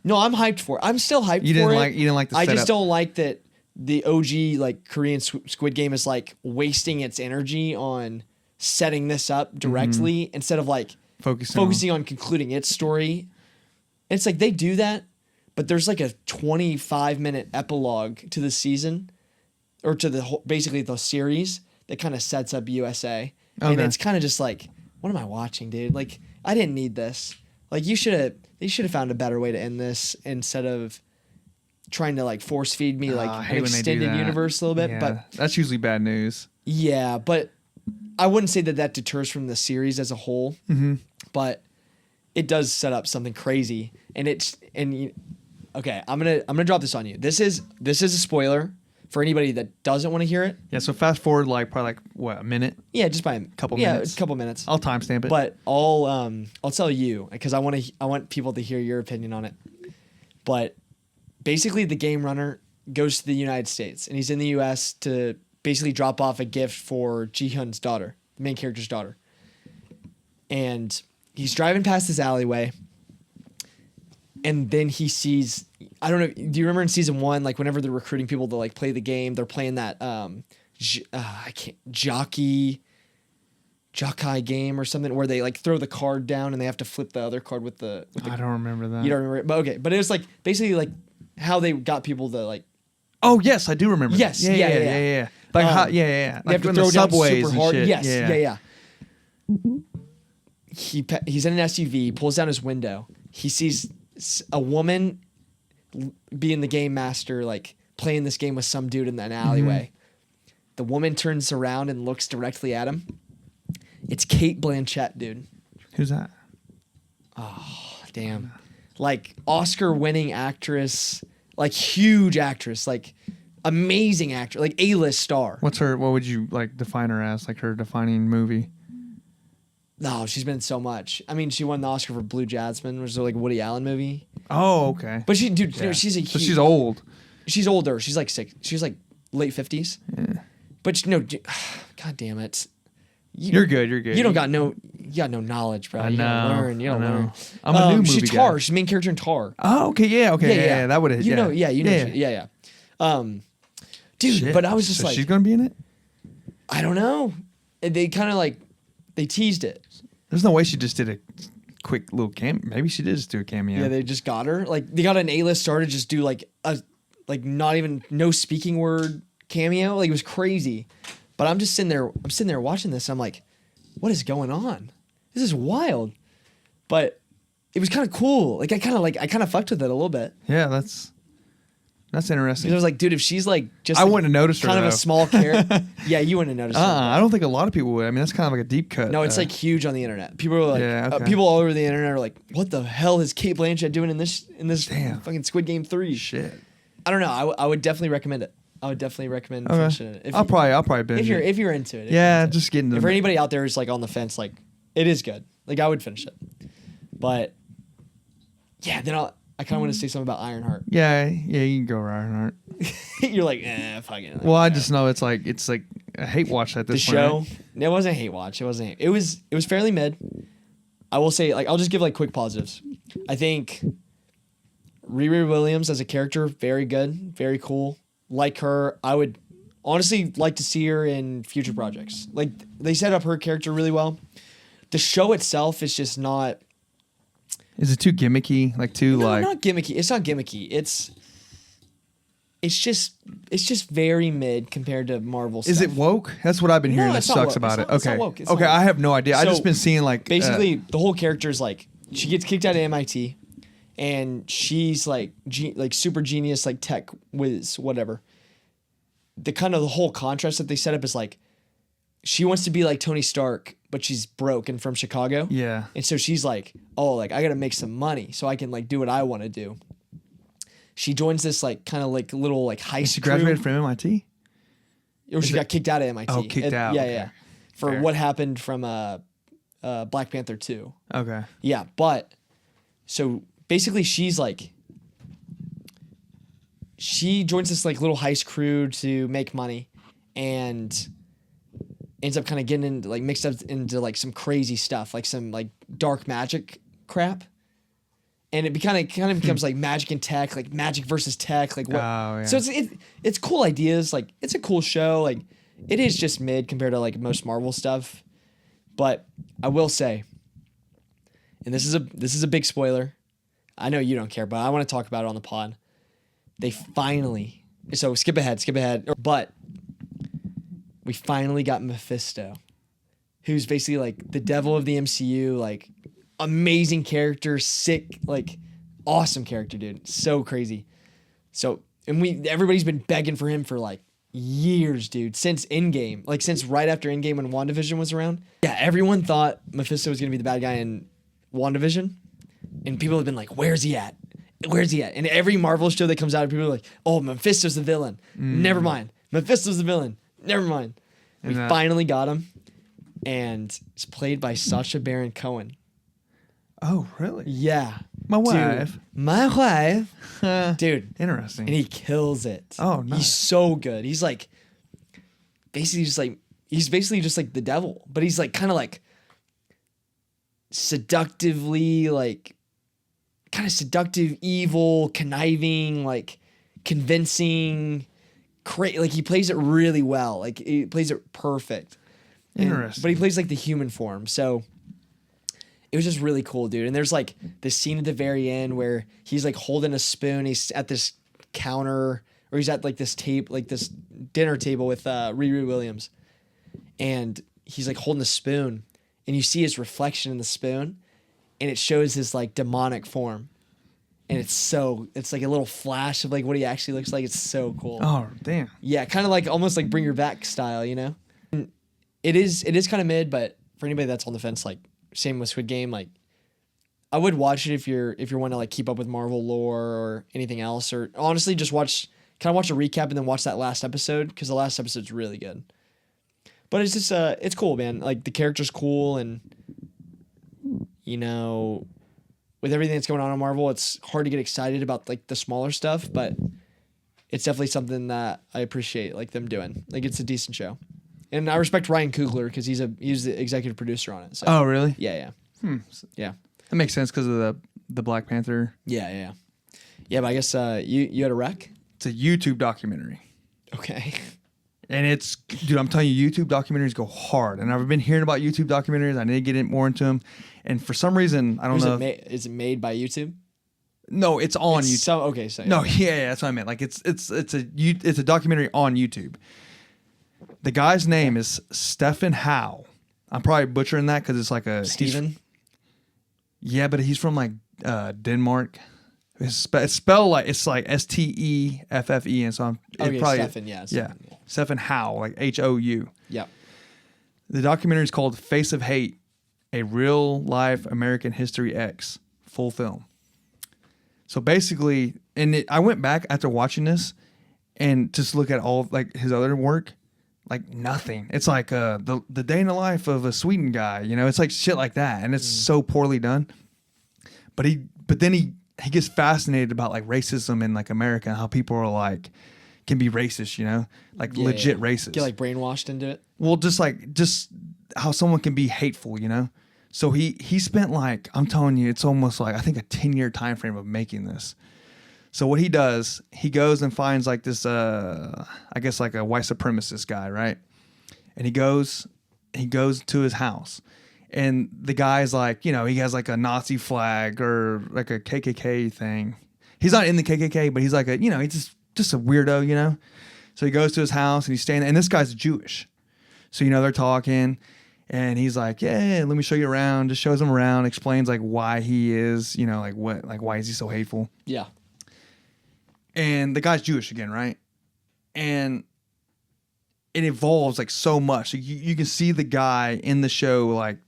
No, I'm hyped for it. I'm still hyped for it. You didn't like the setup. I just don't like that the OG like Korean Squid Game is like wasting its energy on setting this up directly instead of like focusing on concluding its story. And it's like they do that, but there's like a 25-minute epilogue to the season, or to basically the series that kind of sets up USA. Okay. And it's kind of just like, what am I watching, dude? Like, I didn't need this. Like, they should have found a better way to end this instead of trying to like force feed me like an extended universe a little bit. Yeah, but that's usually bad news. Yeah, but I wouldn't say that deters from the series as a whole. But it does set up something crazy, okay, I'm gonna drop this on you. This is a spoiler for anybody that doesn't want to hear it. Yeah, so fast forward a minute? Yeah, just by a couple minutes. Yeah, a couple minutes. I'll timestamp it. But I'll tell you, because I want people to hear your opinion on it. But basically, the game runner goes to the United States, and he's in the U.S. to basically drop off a gift for Ji-hyun's daughter, the main character's daughter. And he's driving past this alleyway, and then he sees, I don't know, do you remember in season 1, like whenever they're recruiting people to like play the game, they're playing that jockey Jokai game or something where they like throw the card down and they have to flip the other card with the I don't remember that. you don't remember it, but okay. But it was like basically like how they got people to like Oh yes, I do remember. Yes, that. yeah. Like yeah. they have to in throw the down subways super and hard. shit. Yes, yeah. He's in an SUV, pulls down his window. He sees a woman being the game master, like playing this game with some dude in an alleyway. The woman turns around and looks directly at him. It's Cate Blanchett, dude. Who's that? Oh, damn. Like Oscar-winning actress, like huge actress, like amazing actor, like A-list star. What would you like define her as? Like her defining movie? No, she's been in so much. I mean, she won the Oscar for Blue Jasmine, which is like a Woody Allen movie. Oh, okay. But she, dude, Yeah. she's a So huge, she's old. She's older. She's like she's like late 50s. Yeah. But no, God damn it. You're good. You You got no knowledge, bro. I You gotta know, learn. You gotta I know. learn. I'm a new movie She's Tar. guy. She's the main character in Tar. Oh, okay. Yeah. That would have. You know. Yeah. Dude, Shit. but I was just So like, she's gonna be in it. I don't know. They kind of like they teased it. There's no way she just did a quick little cameo. Maybe she did just do a cameo. Yeah, they just got her. Like they got an A-list star to just do like a not even no speaking word cameo. Like it was crazy. But I'm just sitting there watching this and I'm like, what is going on? This is wild. But it was kind of cool. Like I kind of fucked with it a little bit. Yeah, that's interesting. Because I was like, dude, if she's like just I like, wouldn't have noticed her, kind of though. a small character. Yeah, you wouldn't have noticed her. I don't think a lot of people would. I mean, that's kind of like a deep cut. No, it's like huge on the internet. People are like, Yeah, okay. people all over the internet are like, what the hell is Cate Blanchett doing in this Damn. fucking Squid Game 3? shit. I don't know. I would definitely recommend it. I would definitely recommend Okay. finishing it. I'll probably binge it. If you're into it. Yeah, just getting If anybody out there is like on the fence, like it is good. Like I would finish it. But yeah, then I kind of want to say something about Ironheart. Yeah, you can go Ironheart. You're like, fuck it. Well, I just know it's like a hate watch at The this point. show. Right? It wasn't a hate watch. It wasn't. It was fairly mid. I will say, like, I'll just give like quick positives. I think Riri Williams as a character, very good, very cool. Like her, I would honestly like to see her in future projects. Like they set up her character really well. The show itself is just not. Is it too gimmicky? Like too No, like? not gimmicky. It's not gimmicky. It's just very mid compared to Marvel stuff. Is it woke? That's what I've been hearing. No, that it's not sucks woke. about It's it. not- it's Okay. not woke. It's Okay, not woke. I have no idea. I So, just been seeing like basically the whole character is like she gets kicked out of MIT and she's like like super genius, like tech whiz, whatever. The kind of the whole contrast that they set up is like she wants to be like Tony Stark, but she's broke and from Chicago. Yeah. And so she's like, oh, like I gotta make some money so I can like do what I want to do. She joins this like kind of like little like heist She crew. graduated from MIT. Or she got kicked out of MIT. Oh, kicked out, Yeah, okay. yeah. For Fair. what happened from Black Panther 2. Okay. Yeah, but so basically she joins this like little heist crew to make money and ends up kind of getting into like mixed up into like some crazy stuff, like some like dark magic crap. And it kind of becomes like magic and tech, like magic versus tech, like what? Oh, yeah. So it's cool ideas, like it's a cool show, like it is just mid compared to like most Marvel stuff, but I will say, and this is a big spoiler. I know you don't care, but I want to talk about it on the pod. They finally, so skip ahead, but we finally got Mephisto, who's basically like the devil of the MCU, like amazing character, sick, like awesome character, dude. So crazy. So, and everybody's been begging for him for like years, dude, since Endgame, like since right after Endgame when WandaVision was around. Yeah, everyone thought Mephisto was going to be the bad guy in WandaVision. And people have been like, where's he at? Where's he at? And every Marvel show that comes out, people are like, oh, Mephisto's the villain. Never mind. Mephisto's the villain. Never mind. We finally got him. And it's played by Sacha Baron Cohen. Oh, really? Yeah. My Dude, wife. my wife. Dude. Interesting. And he kills it. Oh, nice. He's so good. He's like, basically just like the devil. But he's like kind of like seductively, like kind of seductive, evil, conniving, like convincing, like he plays it really well. Like he plays it perfect. Interesting. But he plays like the human form. So it was just really cool, dude. And there's like this scene at the very end where he's like holding a spoon. He's at this counter, or he's at like this dinner table with Riri Williams, and he's like holding a spoon, and you see his reflection in the spoon, and it shows his like demonic form, and it's like a little flash of like what he actually looks like. It's so cool. Oh damn. Yeah, kind of like almost like Bring Your Back style, you know. And it is kind of mid, but for anybody that's on the fence, like same with Squid Game, like I would watch it if you're wanting to like keep up with Marvel lore or anything else, or honestly just watch a recap and then watch that last episode, because the last episode's really good. But it's just it's cool, man. Like the character's cool, and you know, with everything that's going on in Marvel, it's hard to get excited about like the smaller stuff, but it's definitely something that I appreciate like them doing. Like it's a decent show. And I respect Ryan Coogler because he's the executive producer on it. So. Oh really? Yeah. Yeah. That makes sense because of the Black Panther. Yeah. But I guess you had a rec? It's a YouTube documentary. Okay. And it's, dude, I'm telling you, YouTube documentaries go hard. And I've been hearing about YouTube documentaries. I need to get more into them. And for some reason, I don't know. Is it made by YouTube? No, it's on YouTube. So okay, so no, yeah, that's what I meant. Like it's a documentary on YouTube. The guy's name is Stephen Howe. I'm probably butchering that because it's like a Steven. Yeah, but he's from like Denmark. It's spelled like it's like Steffe, and so I'm Okay, probably Stephen, yeah. Stephen Howe, like HOU. Yeah. The documentary is called Face of Hate, a real life American History X full film. So basically, I went back after watching this and just look at all like his other work, like nothing. It's like the day in the life of a Sweden guy, you know, it's like shit like that, and it's so poorly done. But then he gets fascinated about like racism in like America and how people are like can be racist, you know, like legit racist. Get like brainwashed into it. Well, just how someone can be hateful, you know. So he spent like, I'm telling you, it's almost like I think a 10-year time frame of making this. So what he does, he goes and finds like this, I guess like a white supremacist guy, right? And he goes to his house, and the guy's like, you know, he has like a Nazi flag or like a KKK thing. He's not in the KKK, but he's like a, you know, he's just a weirdo, you know. So he goes to his house and he's staying there, and this guy's Jewish. So, you know, they're talking, and he's like, yeah, let me show you around. Just shows him around, explains like why he is, you know, like why is he so hateful? Yeah. And the guy's Jewish again, right? And it evolves like so much. So you can see the guy in the show like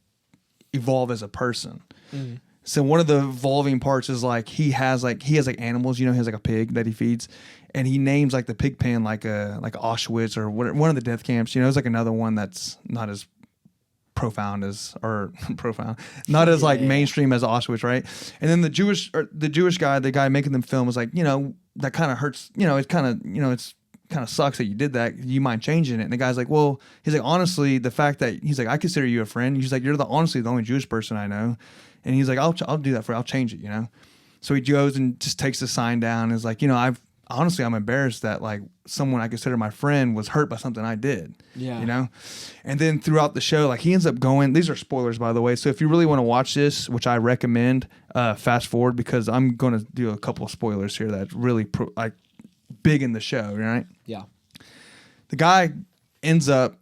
evolve as a person. Mm-hmm. So one of the evolving parts is like he has like animals, you know, he has like a pig that he feeds, and he names like the pig pen like Auschwitz or one of the death camps. You know, it's like another one that's not as profound as not as like mainstream as Auschwitz, right? And then the Jewish guy, the guy making them film, was like, you know, that kind of hurts. You know, it's kind of sucks that you did that. You mind changing it? And the guy's like, well, he's like, honestly, the fact that he's like, I consider you a friend. He's like, you're honestly the only Jewish person I know. And he's like, I'll do that for you. I'll change it, you know? So he goes and just takes the sign down and is like, you know, I'm embarrassed that like someone I consider my friend was hurt by something I did. Yeah. You know? And then throughout the show, like he ends up going, these are spoilers, by the way. So if you really want to watch this, which I recommend, fast forward, because I'm going to do a couple of spoilers here that's really big in the show, right? Yeah. The guy ends up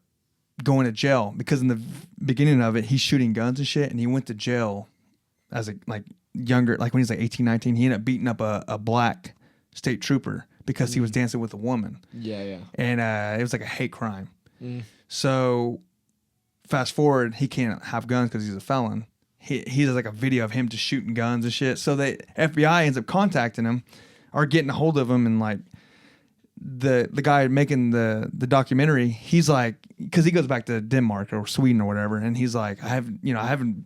going to jail because in the beginning of it, he's shooting guns and shit, and he went to jail as a younger, like when he's like 18, 19, he ended up beating up a black state trooper because he was dancing with a woman. Yeah. And it was like a hate crime. So fast forward, he can't have guns because he's a felon. He has like a video of him just shooting guns and shit. So the FBI ends up contacting him or getting a hold of him, and like the guy making the documentary, he's like, because he goes back to Denmark or Sweden or whatever, and he's like, I haven't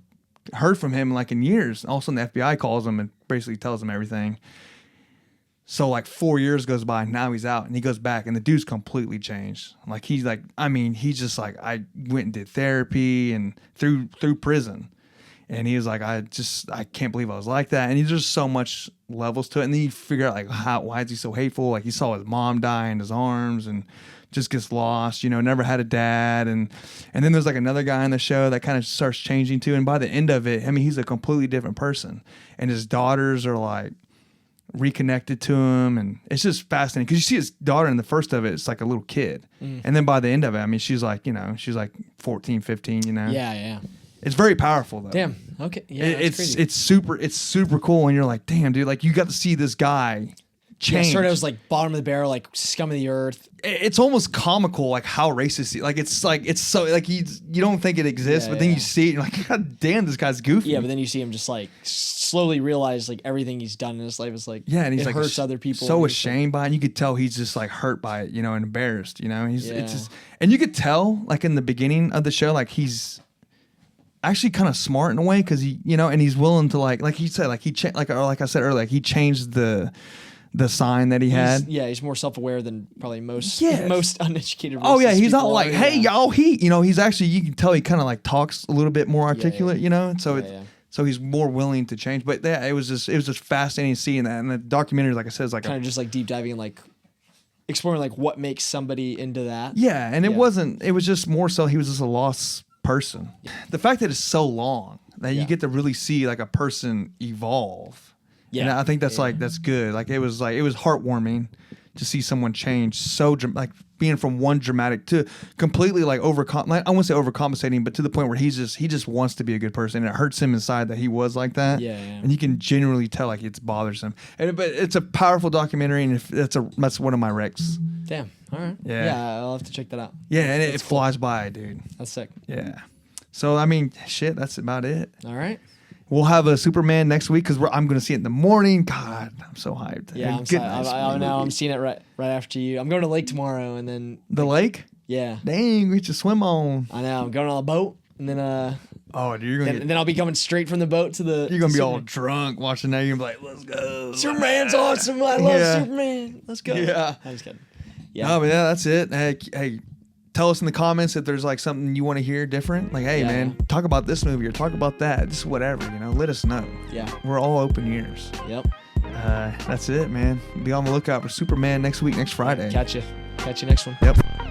heard from him like in years. All of a sudden the FBI calls him and basically tells him everything. So like 4 years goes by, and now he's out, and he goes back, and the dude's completely changed. Like he's like, I mean, he's just like, I went and did therapy and through prison. And he was like, I can't believe I was like that. And there's just so much levels to it. And then you figure out like why is he so hateful? Like he saw his mom die in his arms and just gets lost, you know, never had a dad. And then there's like another guy on the show that kind of starts changing too. And by the end of it, I mean, he's a completely different person. And his daughters are like reconnected to him. And it's just fascinating because you see his daughter in the first of it, it's like a little kid. And then by the end of it, I mean, she's like, you know, she's like 14, 15, you know? Yeah. It's very powerful though. Damn. Okay. Yeah. It's super cool. And you're like, damn, dude, like you got to see this guy change. Yeah, sort of was like bottom of the barrel, like scum of the earth. It's almost comical, like how racist he, like it's so like you don't think it exists, but then you see it, and you're like, God damn, this guy's goofy. Yeah, but then you see him just like slowly realize like everything he's done in his life is like, and he's it like hurts other people. So ashamed by it. And you could tell he's just like hurt by it, you know, and embarrassed, you know. It's just, and you could tell like in the beginning of the show, like he's actually kind of smart in a way because he, you know, and he's willing to like he said, like like I said earlier, like he changed the sign that he had. He's more self-aware than probably most uneducated. Oh yeah, he's not people like, are, hey y'all, you know, he's actually, you can tell he kind of like talks a little bit more articulate, you know, so so he's more willing to change. But yeah, it was just fascinating seeing that, and the documentary, like I said, is like kind of just like deep diving and like exploring like what makes somebody into that. Yeah, and it was just more so he was just a lost person. The fact that it's so long that you get to really see like a person evolve. Yeah, and I think that's like that's good. Like it was heartwarming to see someone change so like being from one dramatic to completely like I won't say overcompensating, but to the point where he just wants to be a good person, and it hurts him inside that he was like that. Yeah. And you can genuinely tell like it's bothers him. But it's a powerful documentary, and that's one of my recs. Damn. All right. Yeah. I'll have to check that out. Yeah, and it flies by, dude. That's sick. Yeah. So I mean, shit, that's about it. All right. We'll have a Superman next week because I'm going to see it in the morning. God, I'm so hyped. Yeah, I'm seeing it right after you. I'm going to the lake tomorrow, and then the lake. Yeah. Dang, we should swim on. I know. I'm going on a boat, and then oh, dude, you're gonna and then I'll be coming straight from the boat to the. You're gonna be all drunk watching that. You're gonna be like, "Let's go." Superman's awesome. I love Superman. Let's go. Yeah. I'm just kidding. Yeah. No, but yeah, that's it. Hey. Tell us in the comments if there's like something you want to hear different. Like, hey, man, talk about this movie or talk about that. Just whatever, you know. Let us know. Yeah. We're all open ears. Yep. That's it, man. Be on the lookout for Superman next week, next Friday. Catch you next one. Yep.